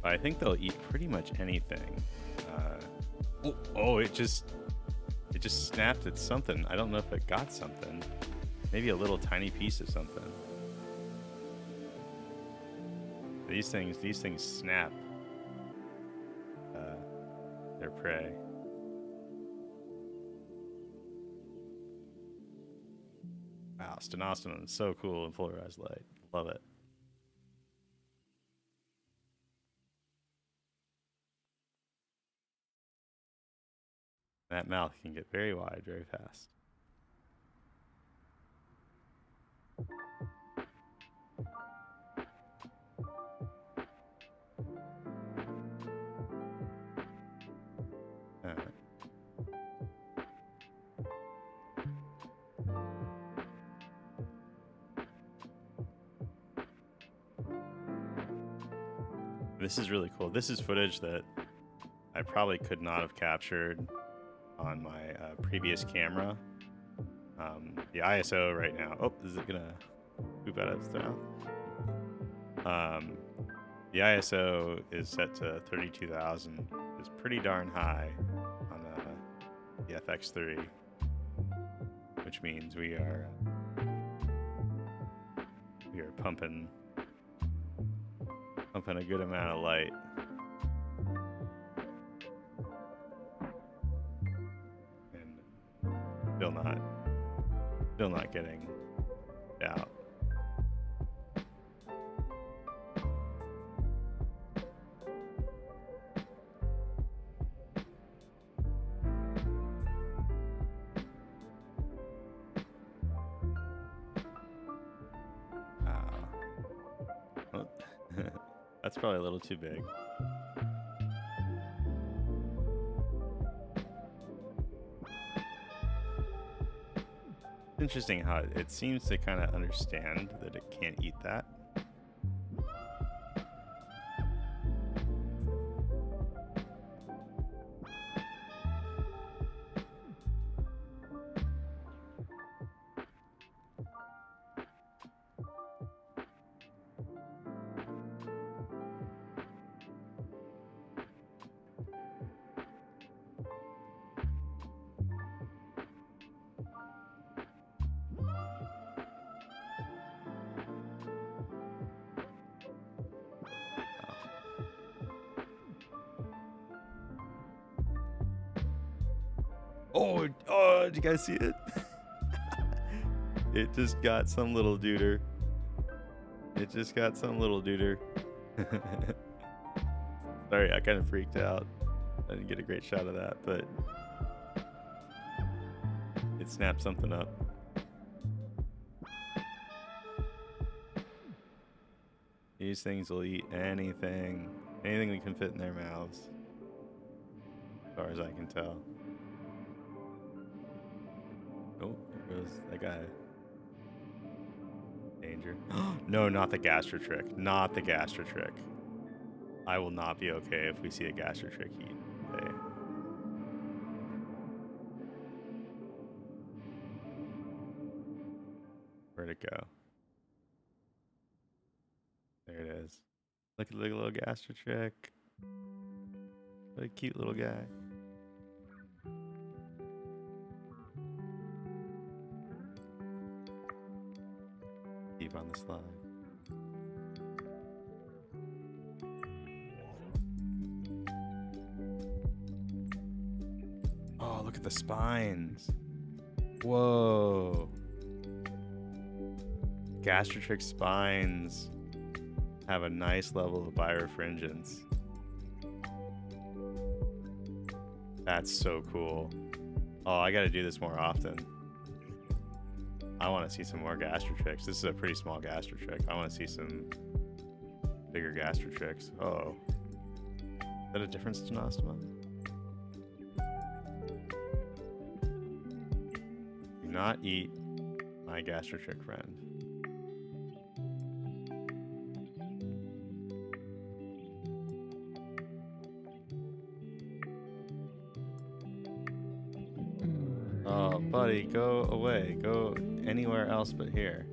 I think they'll eat pretty much anything. It just snapped at something. I don't know if it got something. Maybe a little tiny piece of something. These things snap their prey. Wow, stenostomum is so cool in polarized light. Love it. That mouth can get very wide very fast. This is really cool. This is footage that I probably could not have captured on my previous camera. The ISO right now. Oh, is it gonna poop out of its mouth? The ISO is set to 32,000. It's pretty darn high on the FX3. which means we are pumping a good amount of light. And still not getting out. That's probably a little too big. Interesting how it seems to kind of understand that it can't eat that. Oh, did you guys see it? It just got some little duder. Sorry, I kind of freaked out. I didn't get a great shot of that, but it snapped something up. These things will eat anything that can fit in their mouths, as far as I can tell. Oh, there goes that guy. Danger. No, not the gastritrick. Not the gastritrick. I will not be okay if we see a gastritrick eat today. Where'd it go? There it is. Look at the little gastritrick. What a cute little guy. Deep on the slide. Oh, look at the spines. Whoa. Gastritrick spines have a nice level of birefringence. That's so cool. Oh, I gotta do this more often. I want to see some more gastritricks. This is a pretty small gastritrick. I want to see some bigger gastritricks. Oh. Is that a different stenostoma? Do not eat my gastritrick friend. Oh, buddy, go away. Go anywhere else but here.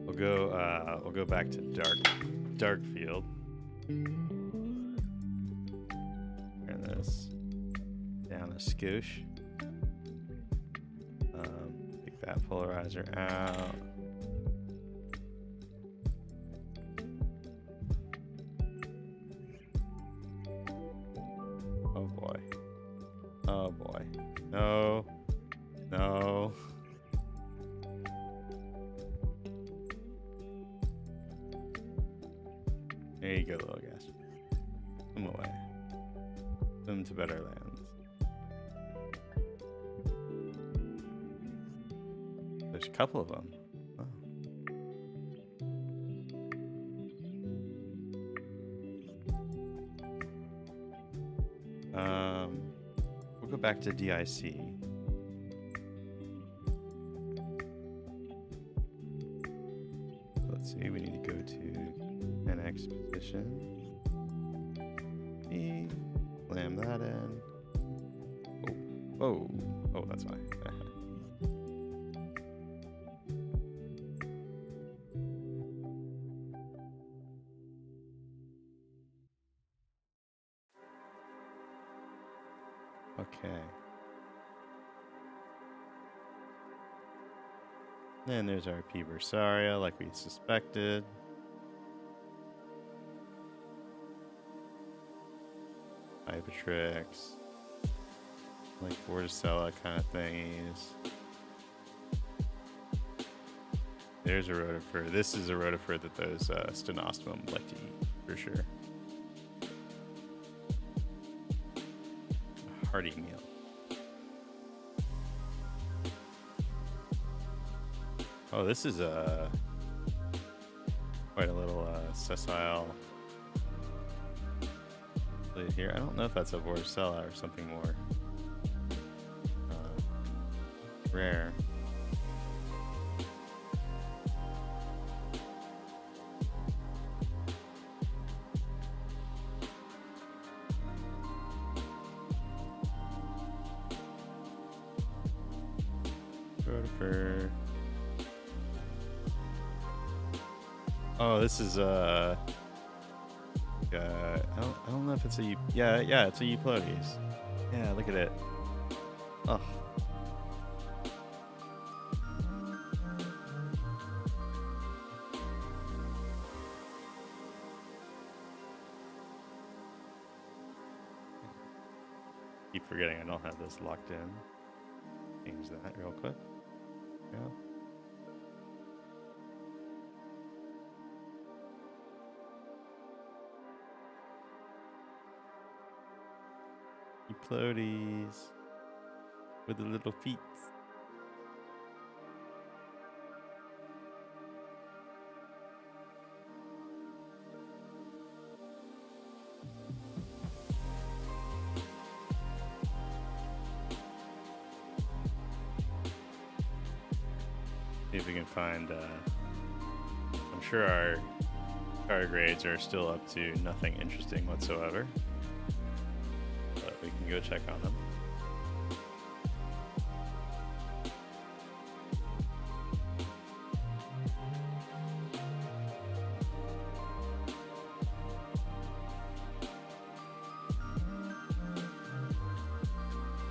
We'll go back to dark field. Turn this down a scoosh. Take that polarizer out. Oh boy. No. No. There you go, little guys. Swim away. Swim to better lands. There's a couple of them. Oh. We'll go back to DIC. Let's see, we need to go to 10x position. Slam that in. Oh, that's fine. Okay. Then there's our P. bursaria, like we suspected. Hypatrix. Like Vorticella kind of thingies. There's a rotifer. This is a rotifer that those stenostomum like to eat, for sure. A hearty meal. Oh, this is quite a little sessile here. I don't know if that's a Vorticella or something more rare. Rotifer. Oh, this is I don't know if it's a yeah, it's a Euplotes. Yeah, look at it. Oh. Keep forgetting I don't have this locked in. Change that real quick. Yeah. Euplotes with the little feet. See if we can find, I'm sure our tardigrades are still up to nothing interesting whatsoever, but we can go check on them.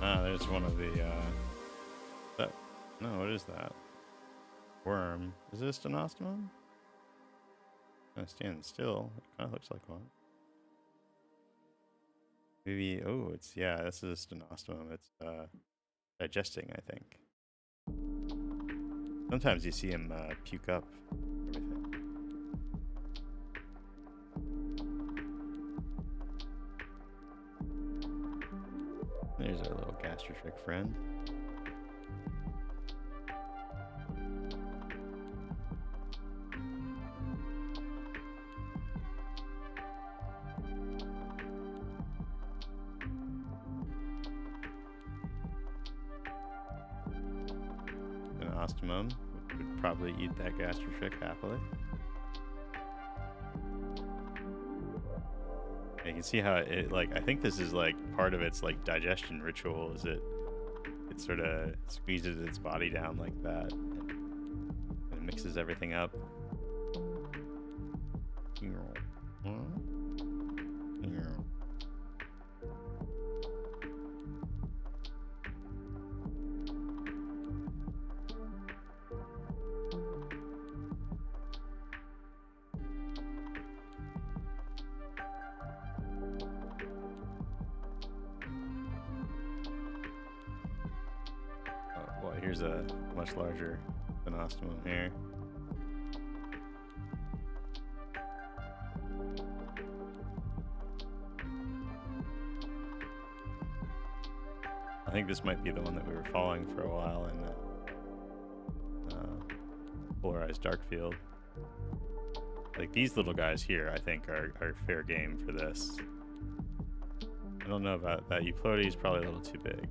Ah, there's one of the, no, what is that? Worm. Is it a stenostomum? Kind of standing still. It kind of looks like one. Maybe, oh, it's, yeah, this is a stenostomum. It's digesting, I think. Sometimes you see him puke up everything. There's our little gastritric friend. Stenostomum would probably eat that gastritric happily. You can see how it, like, I think this is like part of its like digestion ritual, is it sort of squeezes its body down like that and mixes everything up. Well, here's a much larger stenostomum here. I think this might be the one that we were following for a while in polarized dark field. Like these little guys here, I think are fair game for this. I don't know about that. Euplotes is probably a little too big.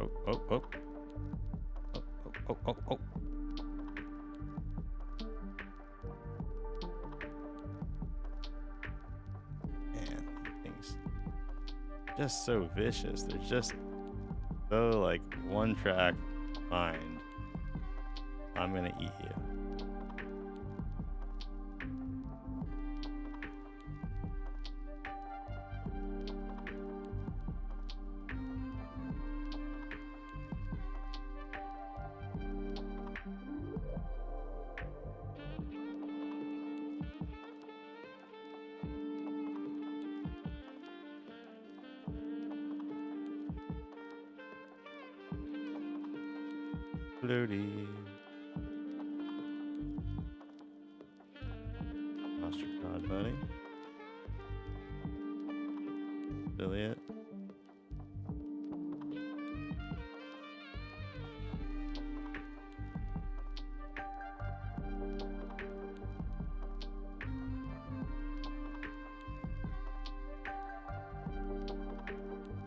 Oh, oh, oh. Oh, oh, oh, oh, oh. Man, these things just so vicious. They're just so like one track mind. I'm gonna eat you. Floaty. Lost your cod, buddy. Affiliate.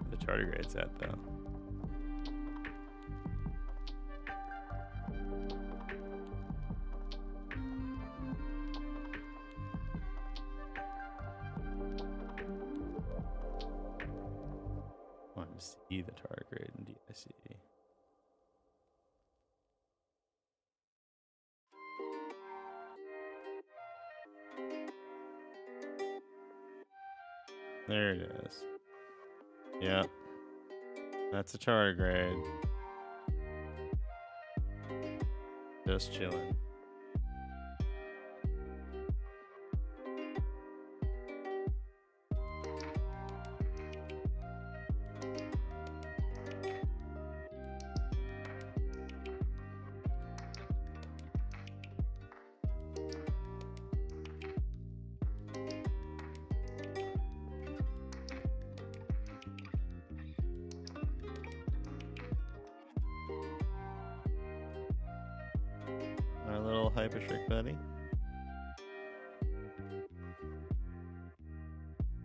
The tardigrades at though. I want to see the tardigrade in DIC. There it is. Yep. That's a tardigrade. Just chilling. Our little hypertrick buddy.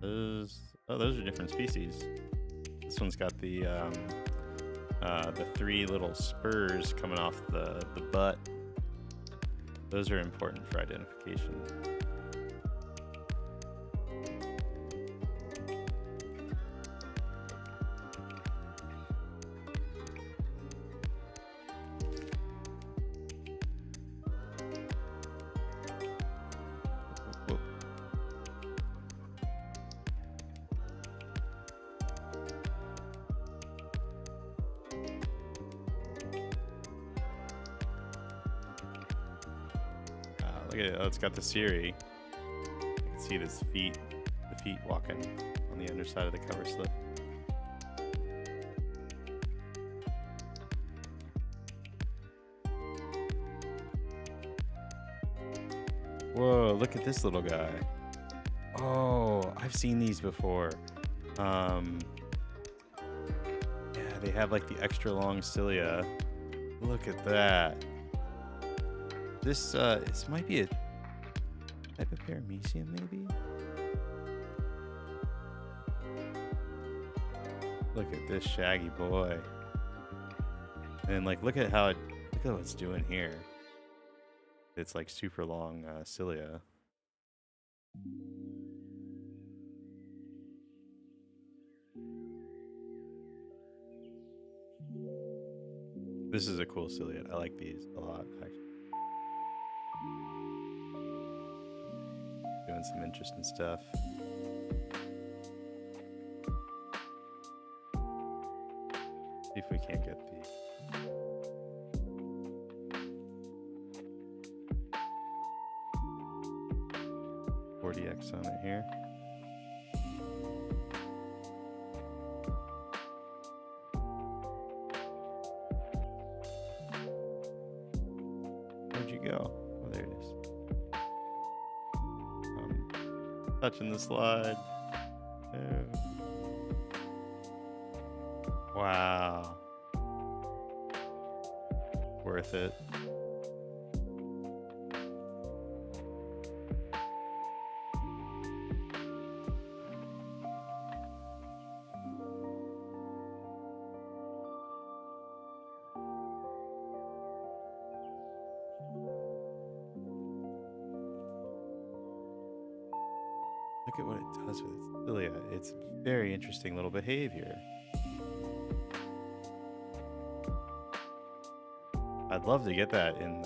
Those are different species. This one's got the 3 little spurs coming off the butt. Those are important for identification. Look at it. Oh, it's got the Siri. You can see the feet walking on the underside of the cover slip. Whoa, look at this little guy. Oh, I've seen these before. Yeah, they have like the extra long cilia. Look at that. This might be a type of paramecium, maybe? Look at this shaggy boy. And like, look at what it's doing here. It's like super long cilia. This is a cool cilia. I like these a lot, actually. Doing some interesting stuff. See if we can't get the 40x on it here. Where'd you go? Oh, there it is. Touching the slide. Oh. Wow. Worth it. Look at what it does with its cilia. It's very interesting little behavior. I'd love to get that in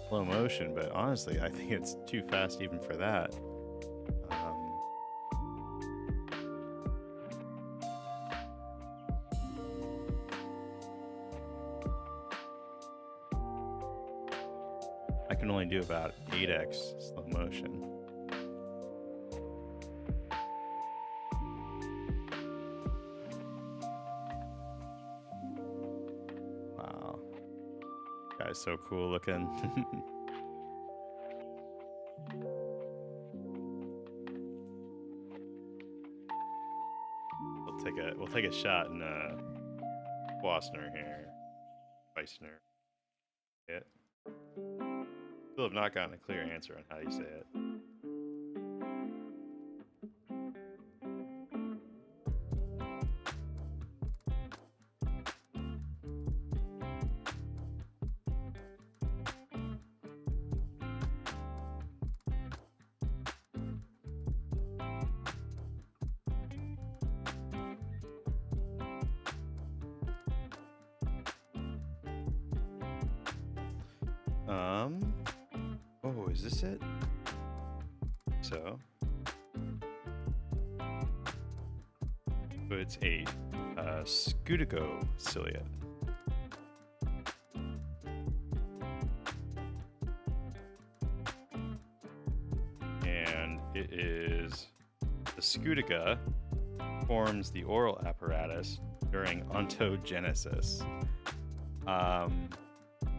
slow motion, but honestly, I think it's too fast even for that. I can only do about 8x slow motion. so cool looking. We'll take a shot in Wasner here. Weissner. Yeah. Still have not gotten a clear answer on how you say it. Oh, is this it? So it's a Scutigo ciliate. And it is the Scutica forms the oral apparatus during ontogenesis. I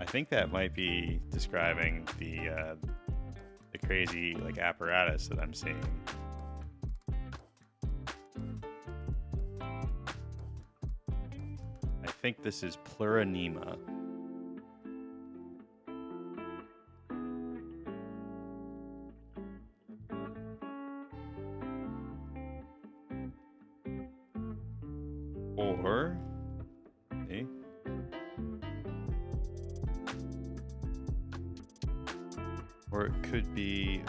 think that might be describing the crazy like apparatus that I'm seeing. I think this is Pleuronema. Or see? Or it could be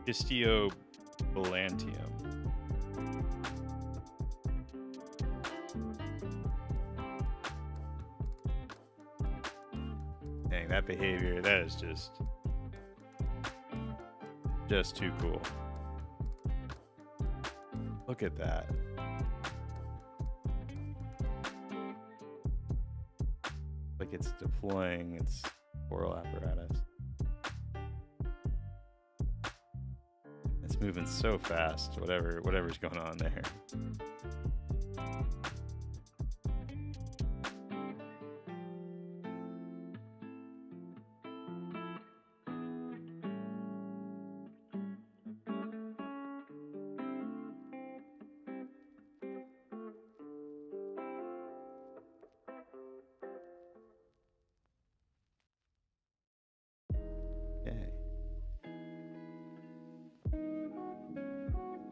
Histiobalantium. Dang, that behavior, that is just too cool. Look at that. Like it's deploying its oral apparatus. It's moving so fast, whatever's going on there.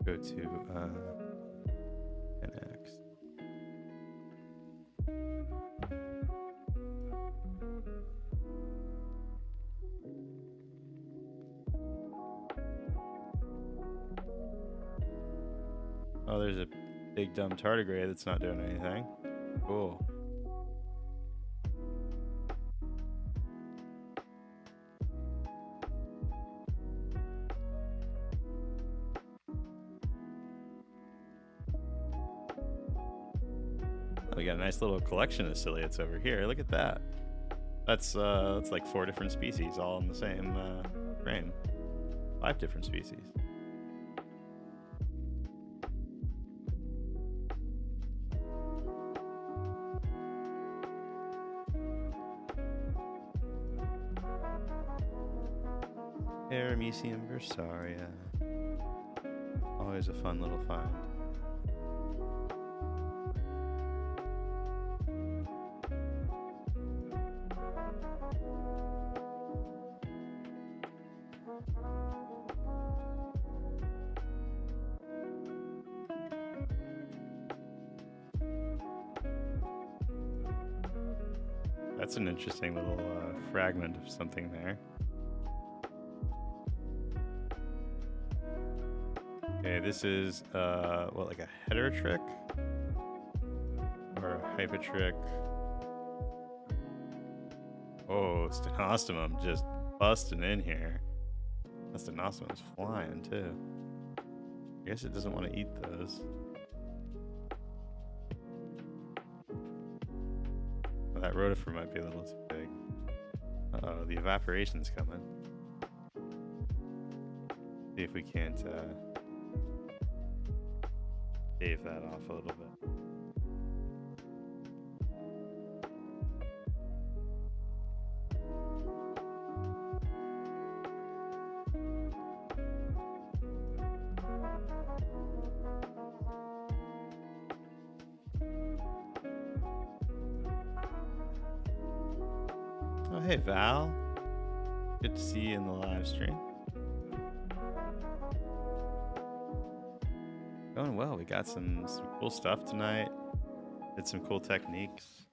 Go to NX. Oh, there's a big dumb tardigrade that's not doing anything. Cool. We got a nice little collection of ciliates over here. Look at that. That's like 4 different species all in the same frame. 5 different species. Paramecium versaria. Always a fun little find. That's an interesting little fragment of something there. Okay, this is what, like a heterotrick or a hypotrick? Oh, stenostomum just busting in here. That stenostomum's flying too. I guess it doesn't want to eat those. Well, that rotifer might be a little too big. Uh-oh, the evaporation's coming. See if we can't shave that off a little bit. Oh, hey, Val. Good to see you in the live stream. Going well. We got some cool stuff tonight. Did some cool techniques.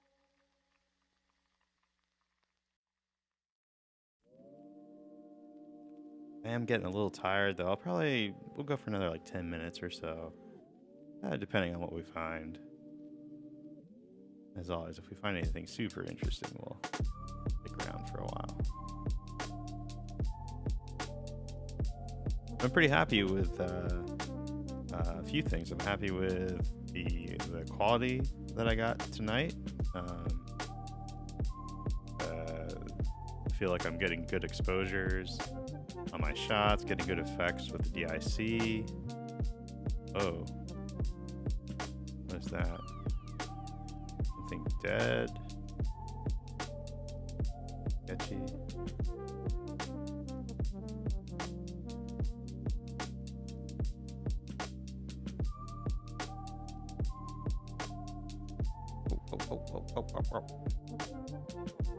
I am getting a little tired, though. We'll go for another like 10 minutes or so, depending on what we find. As always, if we find anything super interesting, we'll stick around for a while. I'm pretty happy with a few things. I'm happy with the quality that I got tonight. I feel like I'm getting good exposures on my shots, getting good effects with the DIC. Oh, what is that? Something dead. Sketchy.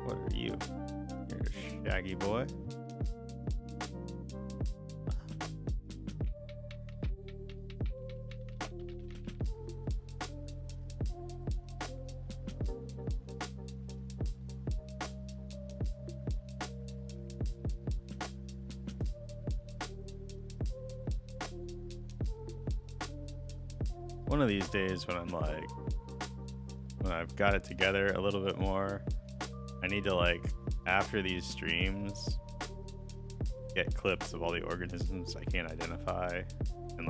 What are you? You're a shaggy boy. One of these days when I've got it together a little bit more, I need to after these streams get clips of all the organisms I can't identify and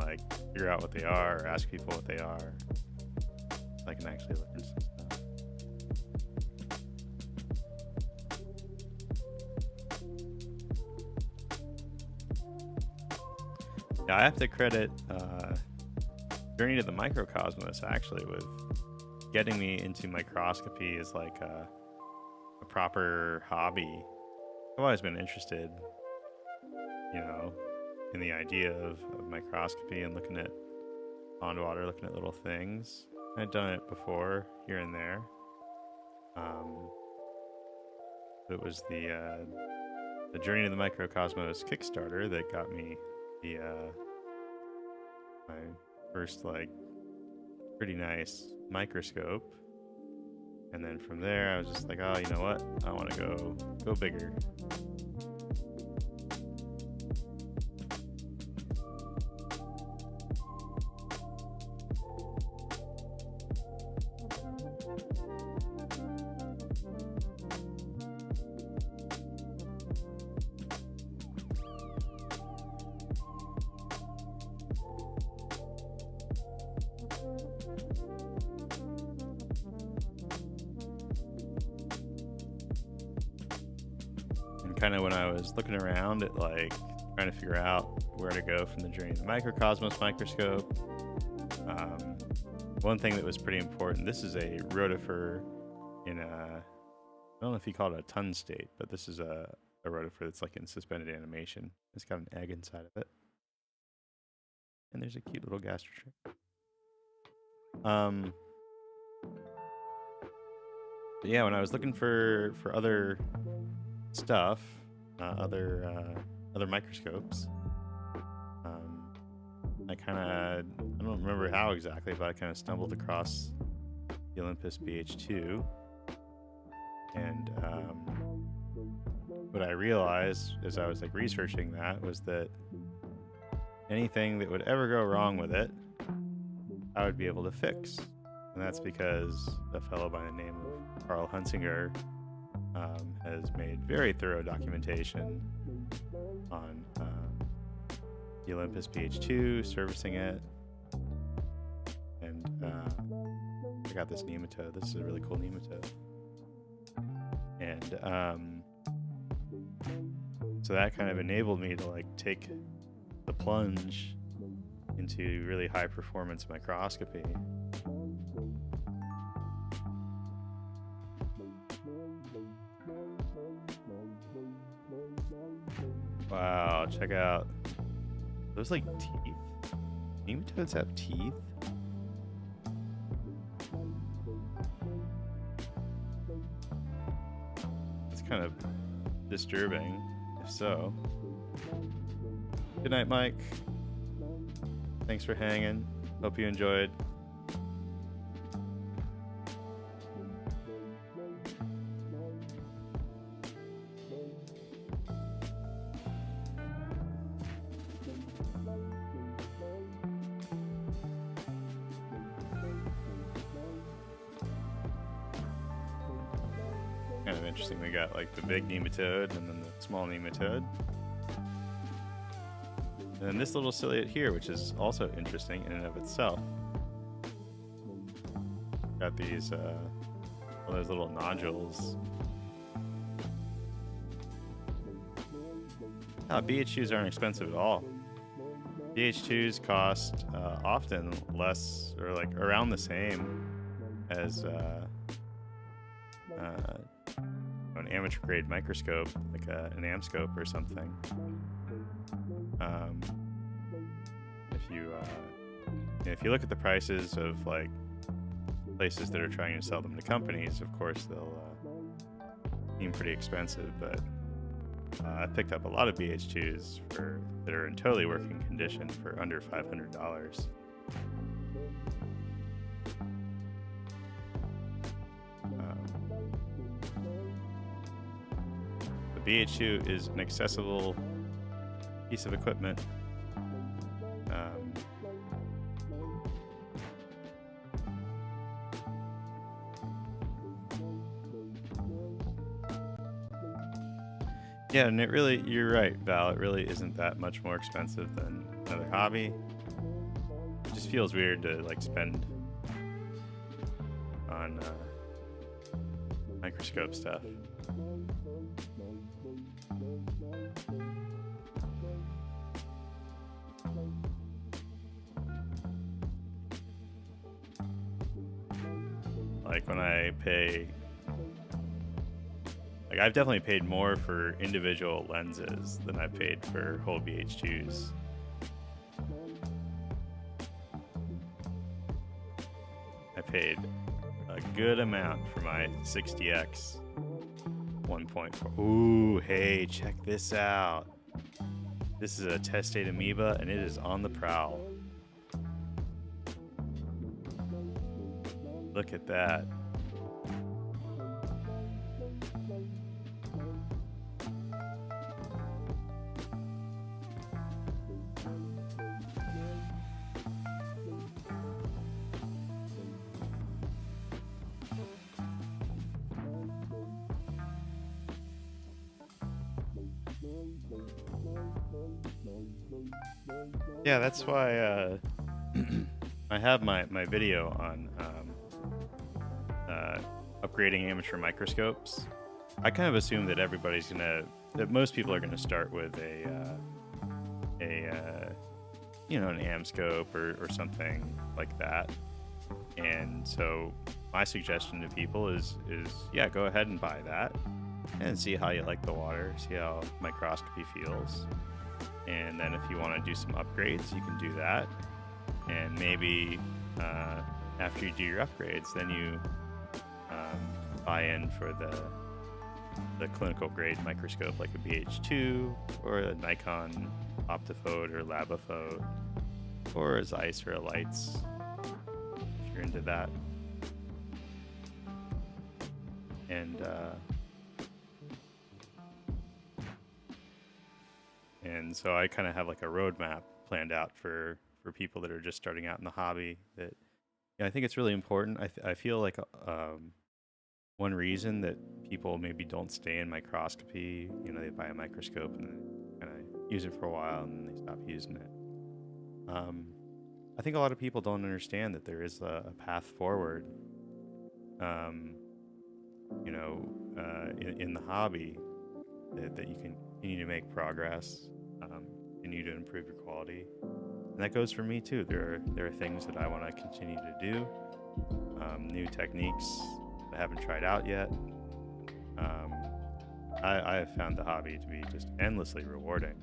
figure out what they are or ask people what they are so I can actually learn some stuff. Yeah, I have to credit Journey to the Microcosmos actually with getting me into microscopy as a proper hobby. I've always been interested, in the idea of microscopy and looking at pond water, looking at little things. I'd done it before, here and there. It was the Journey to the Microcosmos Kickstarter that got me the my first pretty nice microscope. And then from there, I was just like, oh, you know what? I want to go bigger. Kind of when I was looking around at trying to figure out where to go from the Journey to the Microcosmos microscope, one thing that was pretty important, this is a rotifer in I don't know if you call it a ton state, but this is a rotifer that's in suspended animation. It's got an egg inside of it. And there's a cute little gastrotrick. But yeah, when I was looking for other stuff, other microscopes, I don't remember how exactly, but I kind of stumbled across the Olympus BH2, and what I realized as I was researching that was that anything that would ever go wrong with it, I would be able to fix, and that's because a fellow by the name of Carl Hunsinger has made very thorough documentation on the Olympus BH2, servicing it, and I got this nematode. This is a really cool nematode, and so that kind of enabled me to take the plunge into really high performance microscopy. Wow, check out those teeth. Nematodes have teeth? It's kind of disturbing, if so. Good night, Mike. Thanks for hanging. Hope you enjoyed. Kind of interesting. We got like the big nematode and then the small nematode. And then this little ciliate here, which is also interesting in and of itself. Got these, those little nodules. BH2s aren't expensive at all. BH2s cost often less, or like around the same as an amateur grade microscope, like an Amscope or something. If you look at the prices of like places that are trying to sell them to companies, of course they'll seem pretty expensive. But I picked up a lot of BH2s that are in totally working condition for under $500. The BH2 is an accessible piece of equipment. Yeah, and you're right, Val, it really isn't that much more expensive than another hobby. It just feels weird to like spend on microscope stuff. Like when I pay, like I've definitely paid more for individual lenses than I've paid for whole BH2s. I paid a good amount for my 60X 1.4. Ooh, hey, check this out. This is a testate amoeba and it is on the prowl. Look at that. Yeah, that's why I have my video on upgrading amateur microscopes. I kind of assume that that most people are gonna start with an Amscope or something like that. And so my suggestion to people is yeah, go ahead and buy that and see how you like the water, see how microscopy feels. And then if you want to do some upgrades, you can do that. And maybe after you do your upgrades, then you buy in for the clinical grade microscope like a BH2 or a Nikon Optiphode or Labophode or a Zeiss or a Leitz if you're into that. And so I kind of have like a roadmap planned out for people that are just starting out in the hobby. That I think it's really important. I feel like one reason that people maybe don't stay in microscopy, they buy a microscope and then kind of use it for a while and then they stop using it. I think a lot of people don't understand that there is a path forward, in the hobby that you can continue to make progress, continue to improve your quality. And that goes for me too. There are things that I want to continue to do, new techniques that I haven't tried out yet. I have found the hobby to be just endlessly rewarding.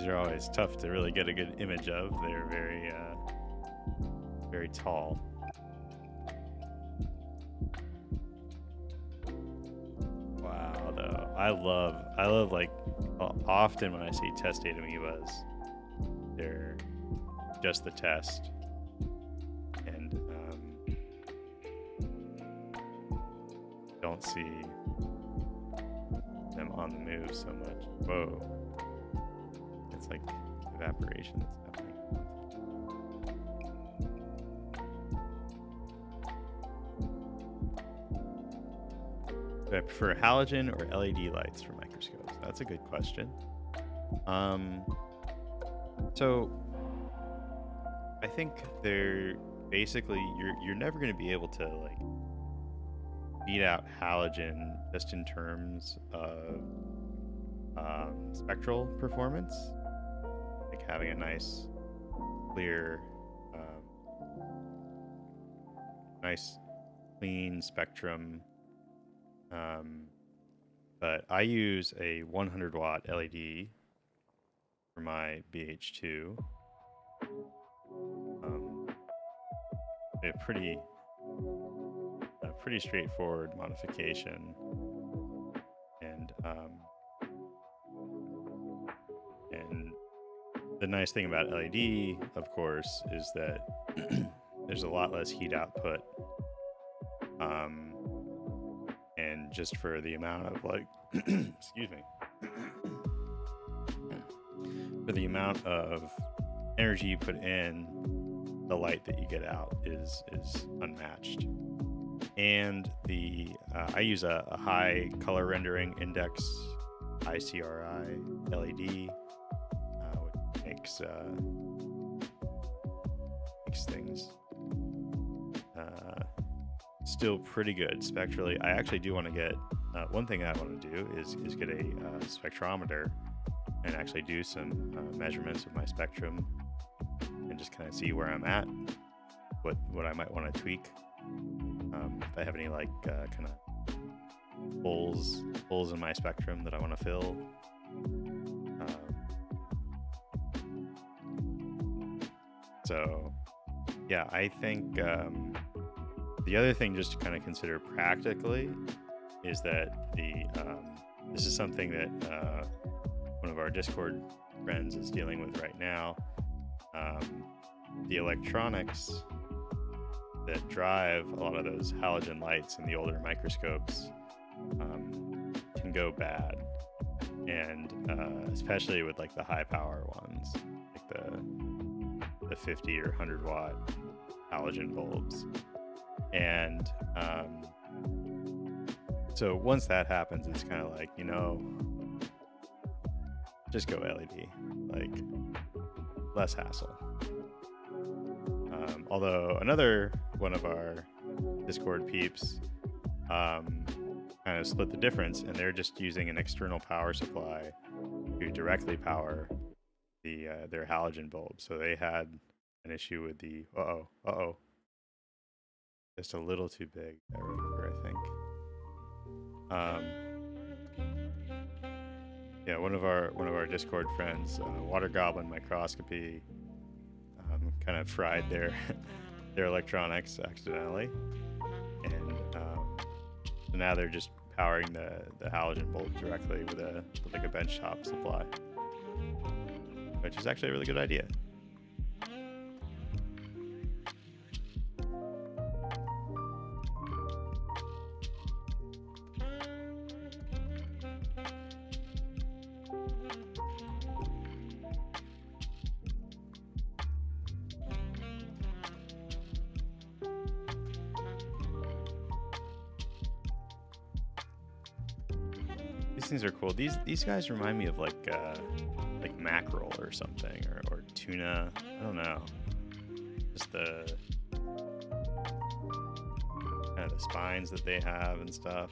These are always tough to really get a good image of. They're very, very tall. Wow, though. I love like, often when I see test data amoebas, they're just the test. And don't see them on the move so much. Whoa. It's like evaporation that's happening. Do I prefer halogen or LED lights for microscopes? That's a good question. So I think they're basically you're never going to be able to like beat out halogen just in terms of spectral performance, like having a nice clear nice clean spectrum, but I use a 100 watt LED for my BH2. A pretty straightforward modification, and the nice thing about LED, of course, is that there's a lot less heat output, and just for the amount of like excuse me, for the amount of energy you put in, the light that you get out is unmatched. And the I use a high color rendering index ICRI LED, which makes things still pretty good spectrally. I actually do want to get one thing I want to do is get a spectrometer and actually do some measurements of my spectrum and just kind of see where I'm at, what I might want to tweak. If I have any like kind of holes in my spectrum that I want to fill. So yeah, I think the other thing just to kind of consider practically is that this is something that one of our Discord friends is dealing with right now. The electronics that drive a lot of those halogen lights in the older microscopes can go bad, and especially with like the high power ones, like the 50 or 100 watt halogen bulbs. And so once that happens, it's kind of like, you know, just go LED, like less hassle. Although another one of our Discord peeps kind of split the difference, and they're just using an external power supply to directly power their halogen bulb. So they had an issue with the just a little too big. I remember, I think. Yeah, one of our Discord friends, Water Goblin Microscopy, kind of fried their electronics accidentally, and so now they're just powering the halogen bulb directly with like a benchtop supply, which is actually a really good idea. These things are cool. These guys remind me of like mackerel or something, or tuna. I don't know. Just the kind of the spines that they have and stuff.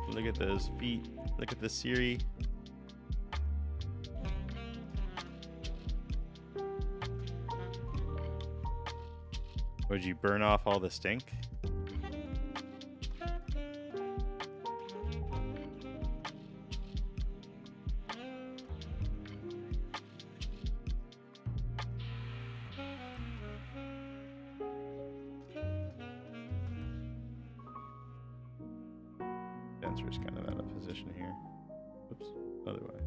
Look at those feet. Look at the Siri. Would you burn off all the stink? sensor is kind of out of position here. Oops, other way.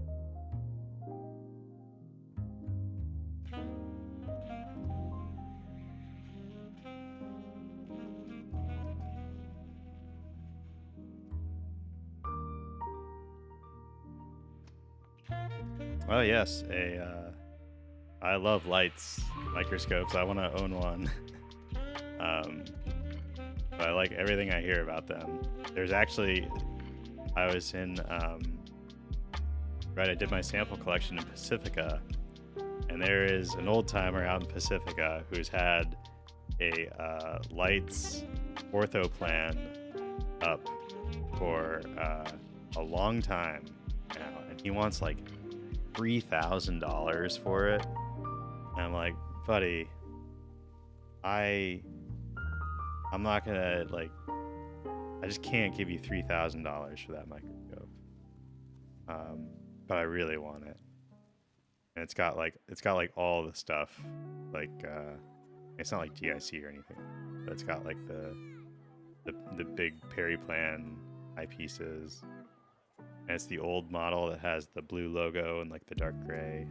Oh yes, I love lights microscopes. I want to own one. But I like everything I hear about them. There's actually, I was in, I did my sample collection in Pacifica, and there is an old timer out in Pacifica who's had a lights ortho plan up for a long time now, and he wants like $3,000 for it. And I'm like, buddy, I'm not gonna, like, I just can't give you $3,000 for that microscope. But I really want it. And it's got like all the stuff, like it's not like DIC or anything, but it's got like the big Periplan eyepieces. And it's the old model that has the blue logo and like the dark gray.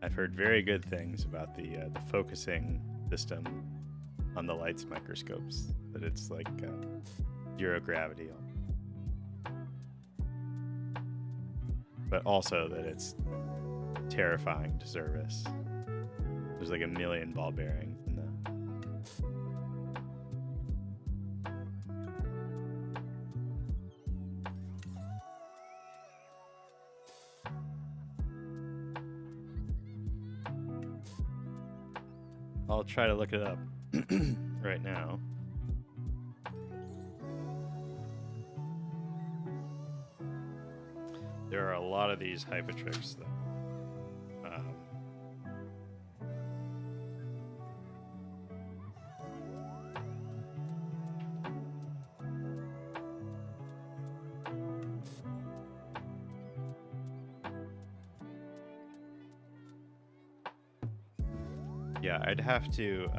I've heard very good things about the focusing system on the lights microscopes, that it's like zero gravity, but also that it's terrifying to service. There's like a million ball bearings in the... I'll try to look it up right now. There are a lot of these Hypatrix though. Yeah, I'd have to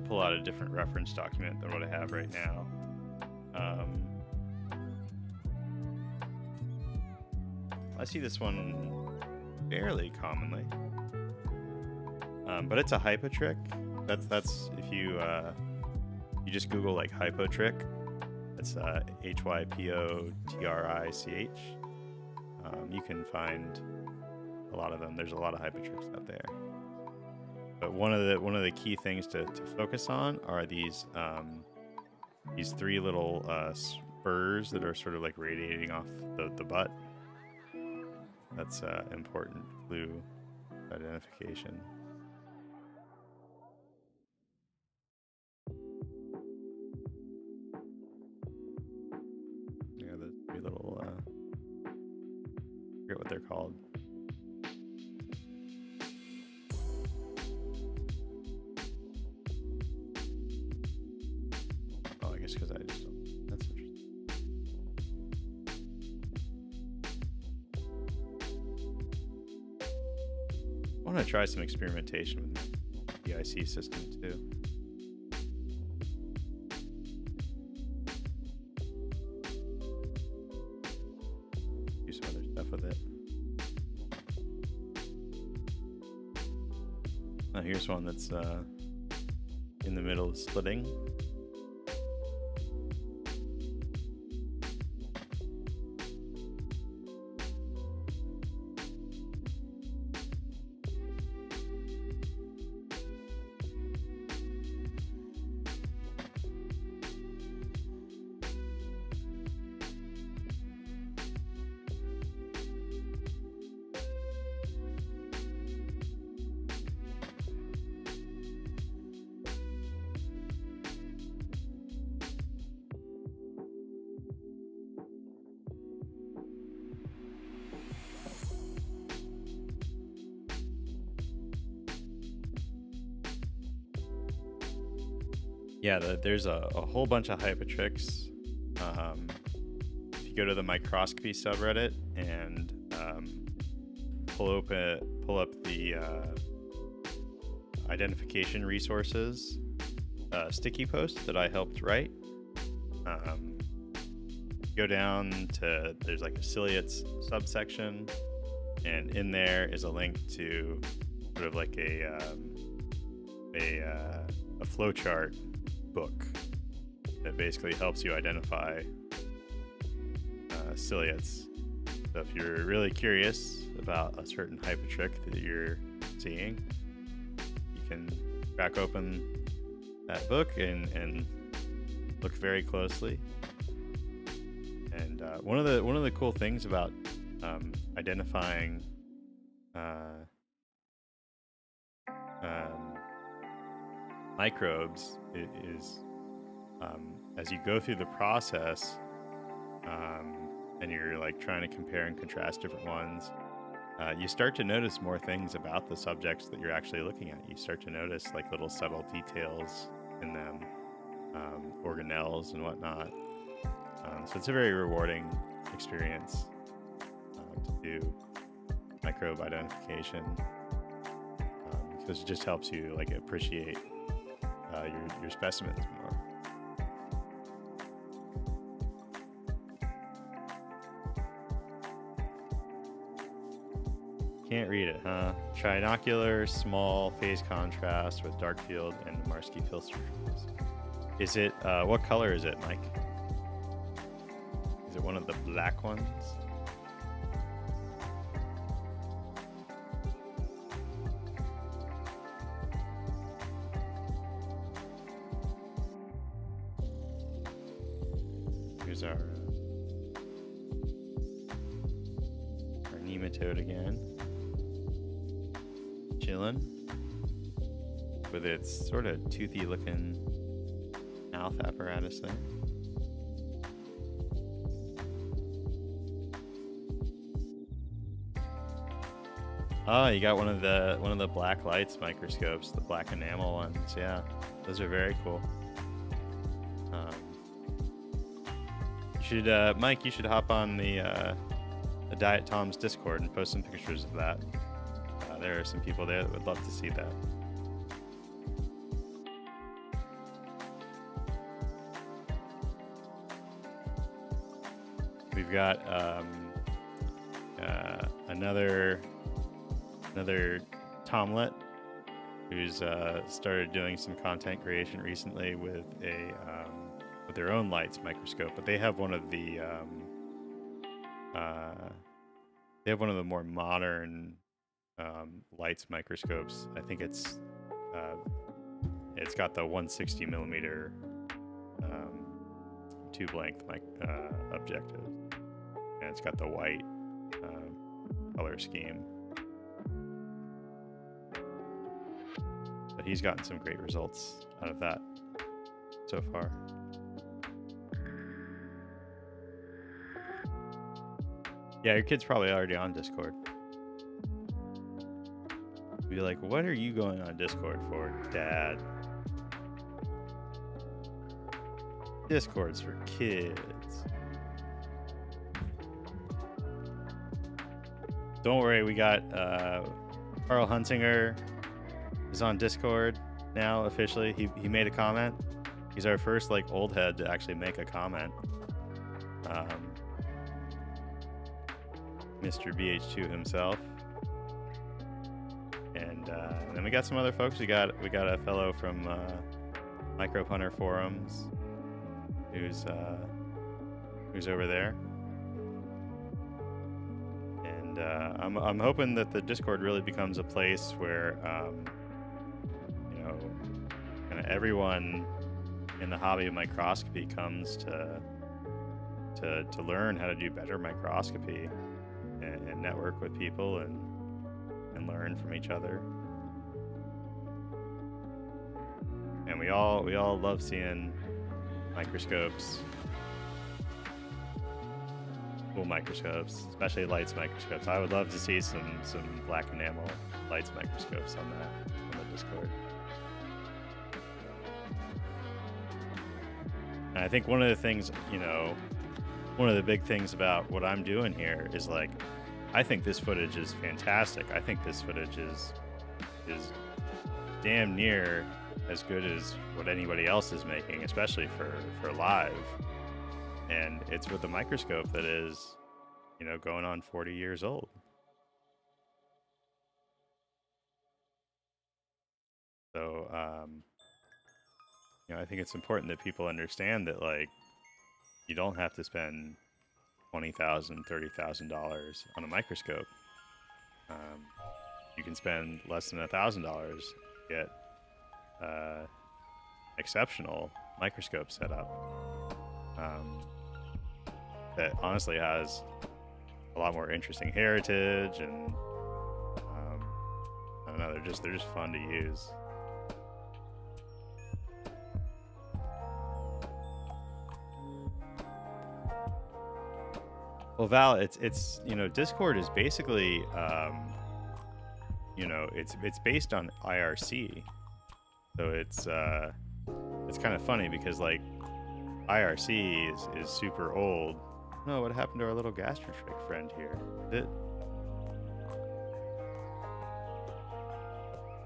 pull out a different reference document than what I have right now. I see this one fairly commonly, but it's a Hypatrick. That's if you just Google like Hypotrick. That's HYPOTRICH. You can find a lot of them. There's a lot of Hypatricks out there. But one of the key things to focus on are these three little spurs that are sort of like radiating off the butt. That's important clue identification. Yeah, the three little I forget what they're called. Because I just don't. That's interesting. I want to try some experimentation with the DIC system too. Do some other stuff with it. Now here's one that's in the middle of splitting. Yeah, there's a whole bunch of Hypatrix. If you go to the microscopy subreddit and pull up the identification resources sticky post that I helped write. Go down to, there's like a ciliates subsection, and in there is a link to sort of like a flowchart book that basically helps you identify ciliates. So if you're really curious about a certain hypertrick that you're seeing, you can crack open that book and look very closely. And one of the cool things about identifying microbes is as you go through the process, and you're like trying to compare and contrast different ones, you start to notice more things about the subjects that you're actually looking at. You start to notice like little subtle details in them, organelles and whatnot. So it's a very rewarding experience to do microbe identification, because it just helps you like appreciate your specimens more. Can't read it, huh? Trinocular, small, phase contrast with dark field and the Marsky filters. Is it, what color is it, Mike? Is it one of the black ones? Here's our nematode again. Chillin' with its sort of toothy looking mouth apparatus there. Oh, you got one of the black lights microscopes, the black enamel ones. Yeah, those are very cool. Mike, you should hop on the Diet Tom's Discord and post some pictures of that. There are some people there that would love to see that. We've got another Tomlet who's started doing some content creation recently with with their own lights microscope, but they have one of the more modern lights microscopes. I think it's got the 160 millimeter tube length objective, and it's got the white color scheme. But he's gotten some great results out of that so far. Yeah, your kid's probably already on Discord. Be like, what are you going on Discord for, Dad? Discord's for kids. Don't worry, we got Carl Hunsinger is on Discord now officially. He made a comment. He's our first like old head to actually make a comment. Mr. BH2 himself. And then we got some other folks. We got a fellow from Microbe Hunter Forums who's over there. And I'm hoping that the Discord really becomes a place where kind of everyone in the hobby of microscopy comes to learn how to do better microscopy and network with people and learn from each other. And we all love seeing microscopes, cool microscopes, especially lights microscopes. I would love to see some black enamel lights microscopes on the Discord. And I think one of the things, one of the big things about what I'm doing here is like, I think this footage is fantastic. I think this footage is damn near as good as what anybody else is making, especially for live. And it's with a microscope that is, you know, going on 40 years old. So, you know, I think it's important that people understand that, like, you don't have to spend $20,000, $30,000 on a microscope. You can spend less than $1,000 to get exceptional microscope setup that honestly has a lot more interesting heritage, and I don't know, they're just fun to use. Well, Val, it's you know, Discord is basically you know, it's based on IRC, so it's kind of funny because, like, IRC is super old. No, what happened to our little gastrotrick friend here?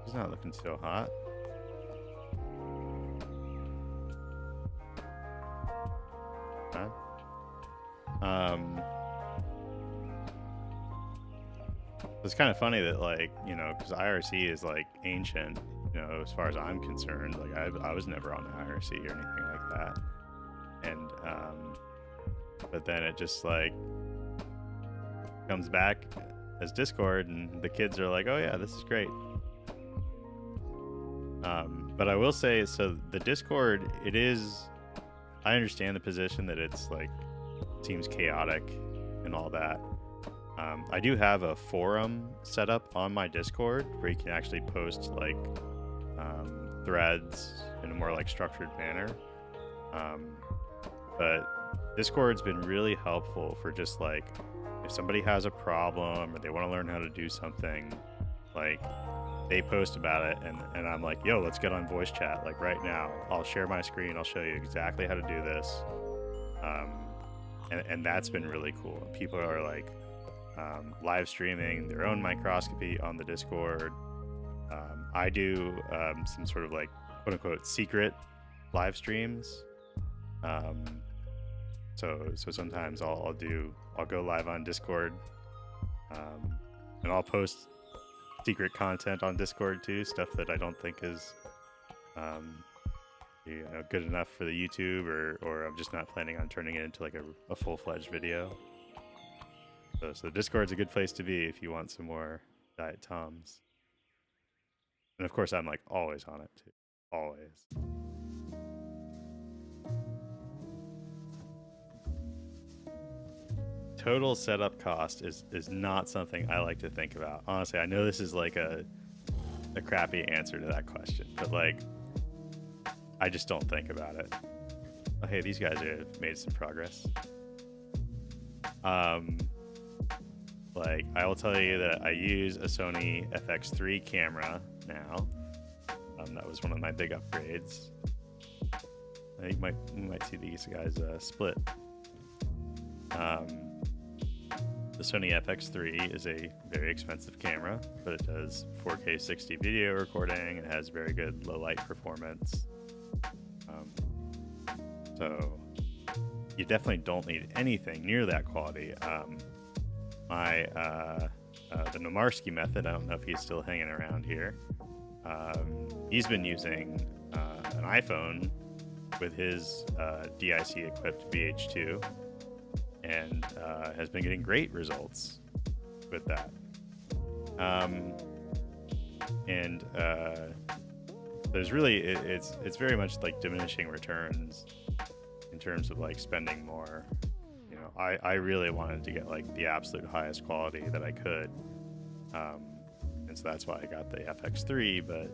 He's not looking so hot. Huh? It's kind of funny that, like, you know, because IRC is, like, ancient, you know, as far as I'm concerned. Like, I was never on the IRC or anything like that. And, but then it just, like, comes back as Discord, and the kids are like, oh yeah, this is great. But I will say, so the Discord, it is, I understand the position that it's, like, seems chaotic and all that. I do have a forum set up on my Discord where you can actually post, like, threads in a more, like, structured manner. But Discord's been really helpful for just, like, if somebody has a problem or they want to learn how to do something, like, they post about it, and I'm like, yo, let's get on voice chat, like, right now. I'll share my screen, I'll show you exactly how to do this. And that's been really cool. People are, like, live streaming their own microscopy on the Discord. I do some sort of, like, quote unquote secret live streams. So sometimes I'll go live on Discord, and I'll post secret content on Discord too, stuff that I don't think is you know, good enough for the YouTube, or I'm just not planning on turning it into, like, a full-fledged video. So Discord's a good place to be if you want some more Diet Toms. And of course, I'm, like, always on it too. Always. Total setup cost is not something I like to think about. Honestly, I know this is, like, a crappy answer to that question, but, like, I just don't think about it. Oh, hey, these guys have made some progress. Like, I will tell you that I use a Sony FX3 camera now. That was one of my big upgrades. I think you might see these guys split. The Sony FX3 is a very expensive camera, but it does 4K 60 video recording and has very good low light performance. So you definitely don't need anything near that quality. The Nomarsky method, I don't know if he's still hanging around here. He's been using an iPhone with his DIC equipped VH2, and has been getting great results with that. There's really, it's very much like diminishing returns in terms of, like, spending more. You know, I really wanted to get, like, the absolute highest quality that I could, and so that's why I got the FX3. But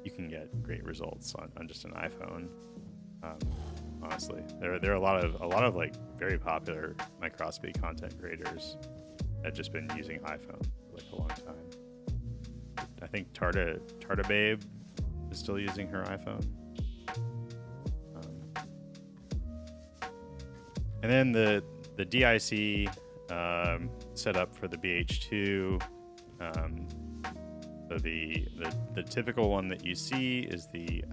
you can get great results on just an iPhone. Honestly, there are a lot of like, very popular microscopy content creators that have just been using iPhone for, like, a long time. I think Tardigrades is still using her iPhone. And then the DIC set up for the BH2. So the typical one that you see is the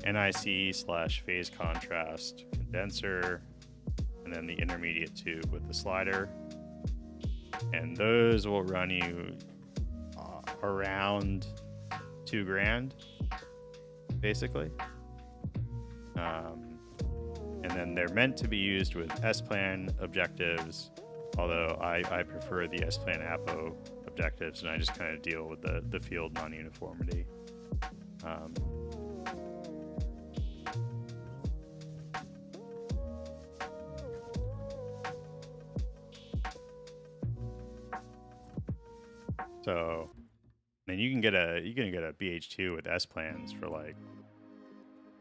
NIC/phase contrast condenser, and then the intermediate tube with the slider. And those will run you around $2,000, basically. And then they're meant to be used with S-Plan objectives, although I prefer the S-Plan Apo objectives, and I just kind of deal with the field non-uniformity. So, I mean, you can get a BH2 with S-Plans for like,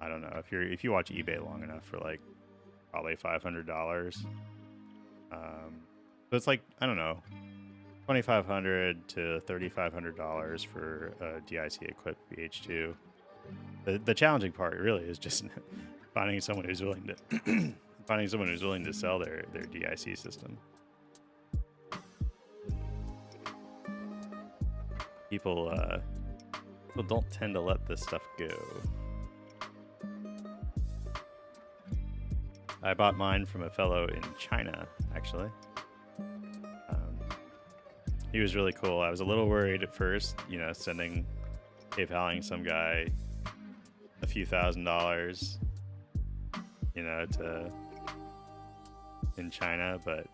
I don't know, if you watch eBay long enough, for like probably $500. So it's like, I don't know, $2,500 to $3,500 for a DIC equipped BH2. The challenging part really is just finding someone who's willing to sell their DIC system. People don't tend to let this stuff go. I bought mine from a fellow in China, actually. He was really cool. I was a little worried at first, you know, PayPaling some guy a few $1,000s, you know, in China, but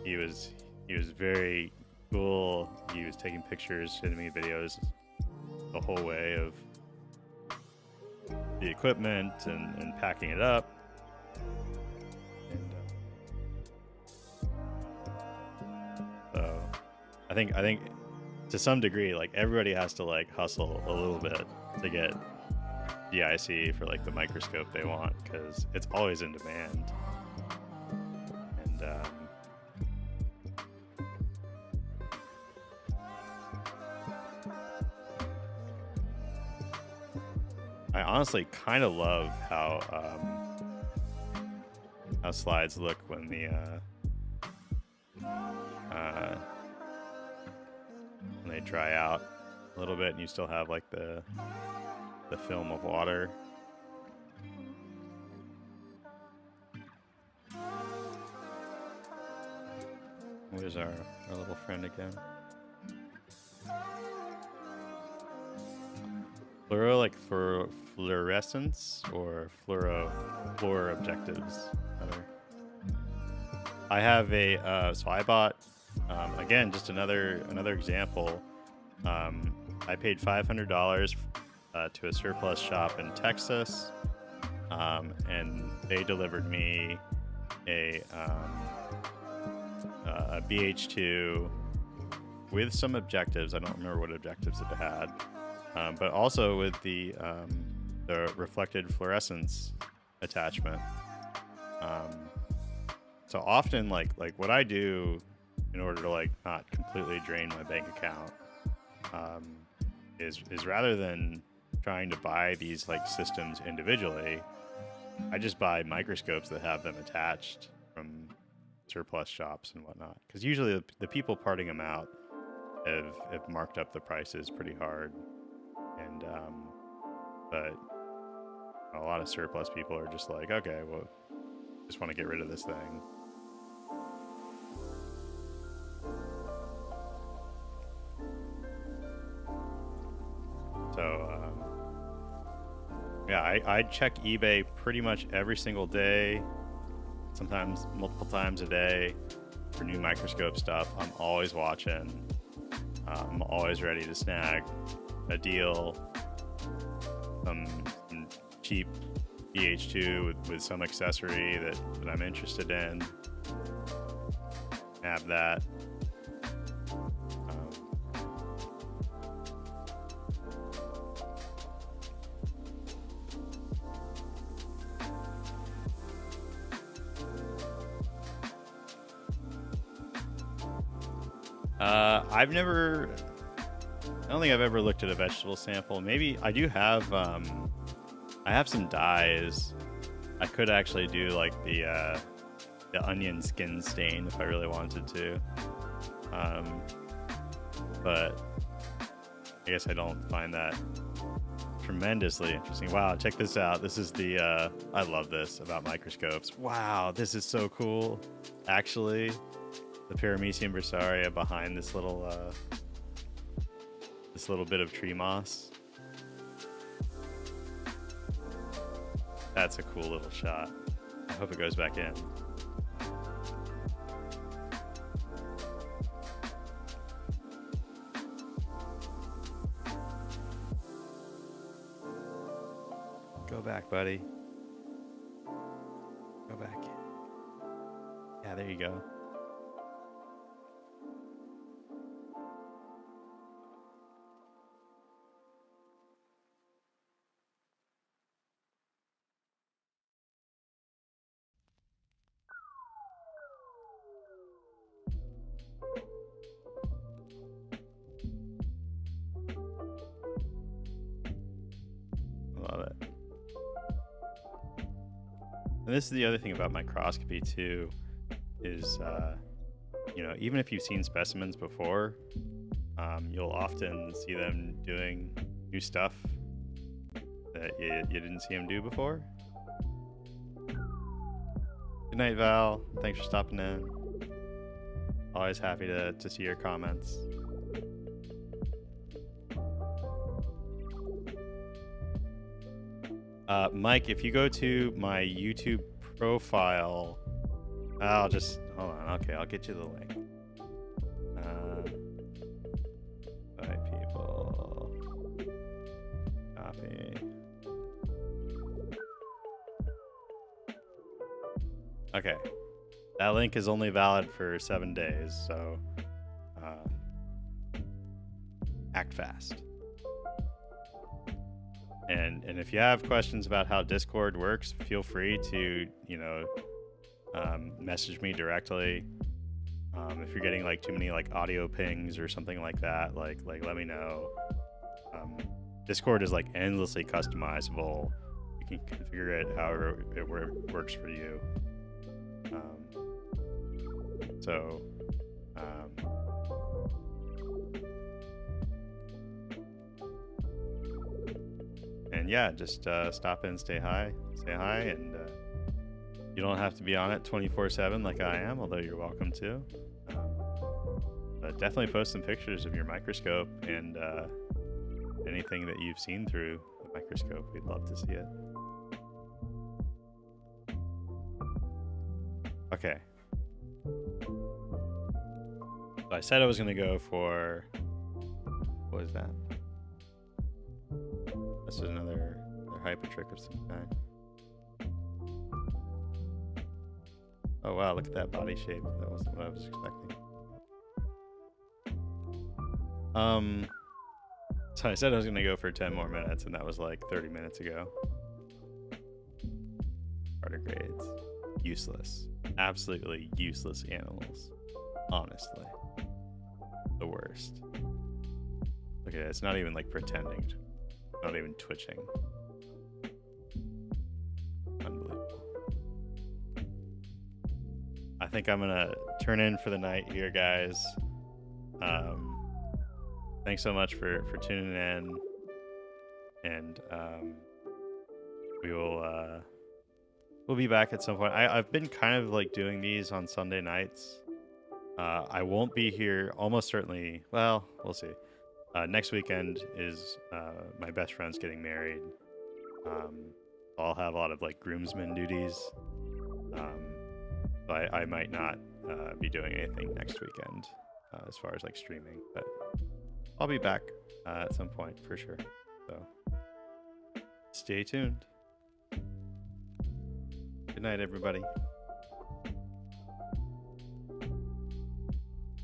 he was very cool. He was taking pictures, sending me videos the whole way of the equipment and packing it up. So I think to some degree, like, everybody has to like hustle a little bit to get DIC for like the microscope they want, because it's always in demand. And I honestly kind of love how slides look when they dry out a little bit and you still have like the film of water. There's our little friend again. Fluoro, like for fluorescence, or fluoro objectives, rather. I have so I bought, again, just another example. I paid $500 to a surplus shop in Texas, and they delivered me a BH2 with some objectives. I don't remember what objectives it had, but also with the reflected fluorescence attachment. So often, like what I do in order to like not completely drain my bank account, is rather than trying to buy these like systems individually, I just buy microscopes that have them attached from surplus shops and whatnot. Because usually the people parting them out have marked up the prices pretty hard, and but a lot of surplus people are just like, okay, well, just want to get rid of this thing. So, yeah, I check eBay pretty much every single day, sometimes multiple times a day, for new microscope stuff. I'm always watching. I'm always ready to snag a deal, some cheap BH2 with some accessory that I'm interested in. Have that. I don't think I've ever looked at a vegetable sample. Maybe I do have, I have some dyes. I could actually do like the the onion skin stain if I really wanted to. But I guess I don't find that tremendously interesting. Wow, check this out. This is the, I love this about microscopes. Wow, this is so cool. Actually, the Paramecium bursaria behind this little bit of tree moss. That's a cool little shot. I hope it goes back in. Go back, buddy. Go back. Yeah, there you go. Love it. And this is the other thing about microscopy too, is you know, even if you've seen specimens before, you'll often see them doing new stuff that you didn't see them do before. Good night, Val. Thanks for stopping in. Always happy to see your comments. Mike, if you go to my YouTube profile, I'll just, hold on, okay, I'll get you the link. By people, copy. Okay, that link is only valid for 7 days, so act fast. And if you have questions about how Discord works, feel free to, you know, message me directly. If you're getting like too many like audio pings or something like that, like let me know. Discord is like endlessly customizable. You can configure it however it works for you. And yeah, just stop in, say hi, and you don't have to be on it 24/7 like I am, although you're welcome to. But definitely post some pictures of your microscope and anything that you've seen through the microscope. We'd love to see it. Okay. So I said I was going to go for, what is that? This is another hypertrick of some kind. Oh wow, look at that body shape. That wasn't what I was expecting. So I said I was gonna go for 10 more minutes, and that was like 30 minutes ago. Tardigrades. Useless. Absolutely useless animals. Honestly. The worst. Look at it, it's not even like pretending. Not even twitching. Unbelievable. I think I'm gonna turn in for the night here, guys. Thanks so much for tuning in, and we'll be back at some point. I've been kind of like doing these on Sunday nights. I won't be here almost certainly. Well, we'll see. Next weekend is my best friend's getting married. I'll have a lot of like groomsmen duties. So I might not be doing anything next weekend as far as like streaming, but I'll be back at some point for sure. So stay tuned. Good night, everybody.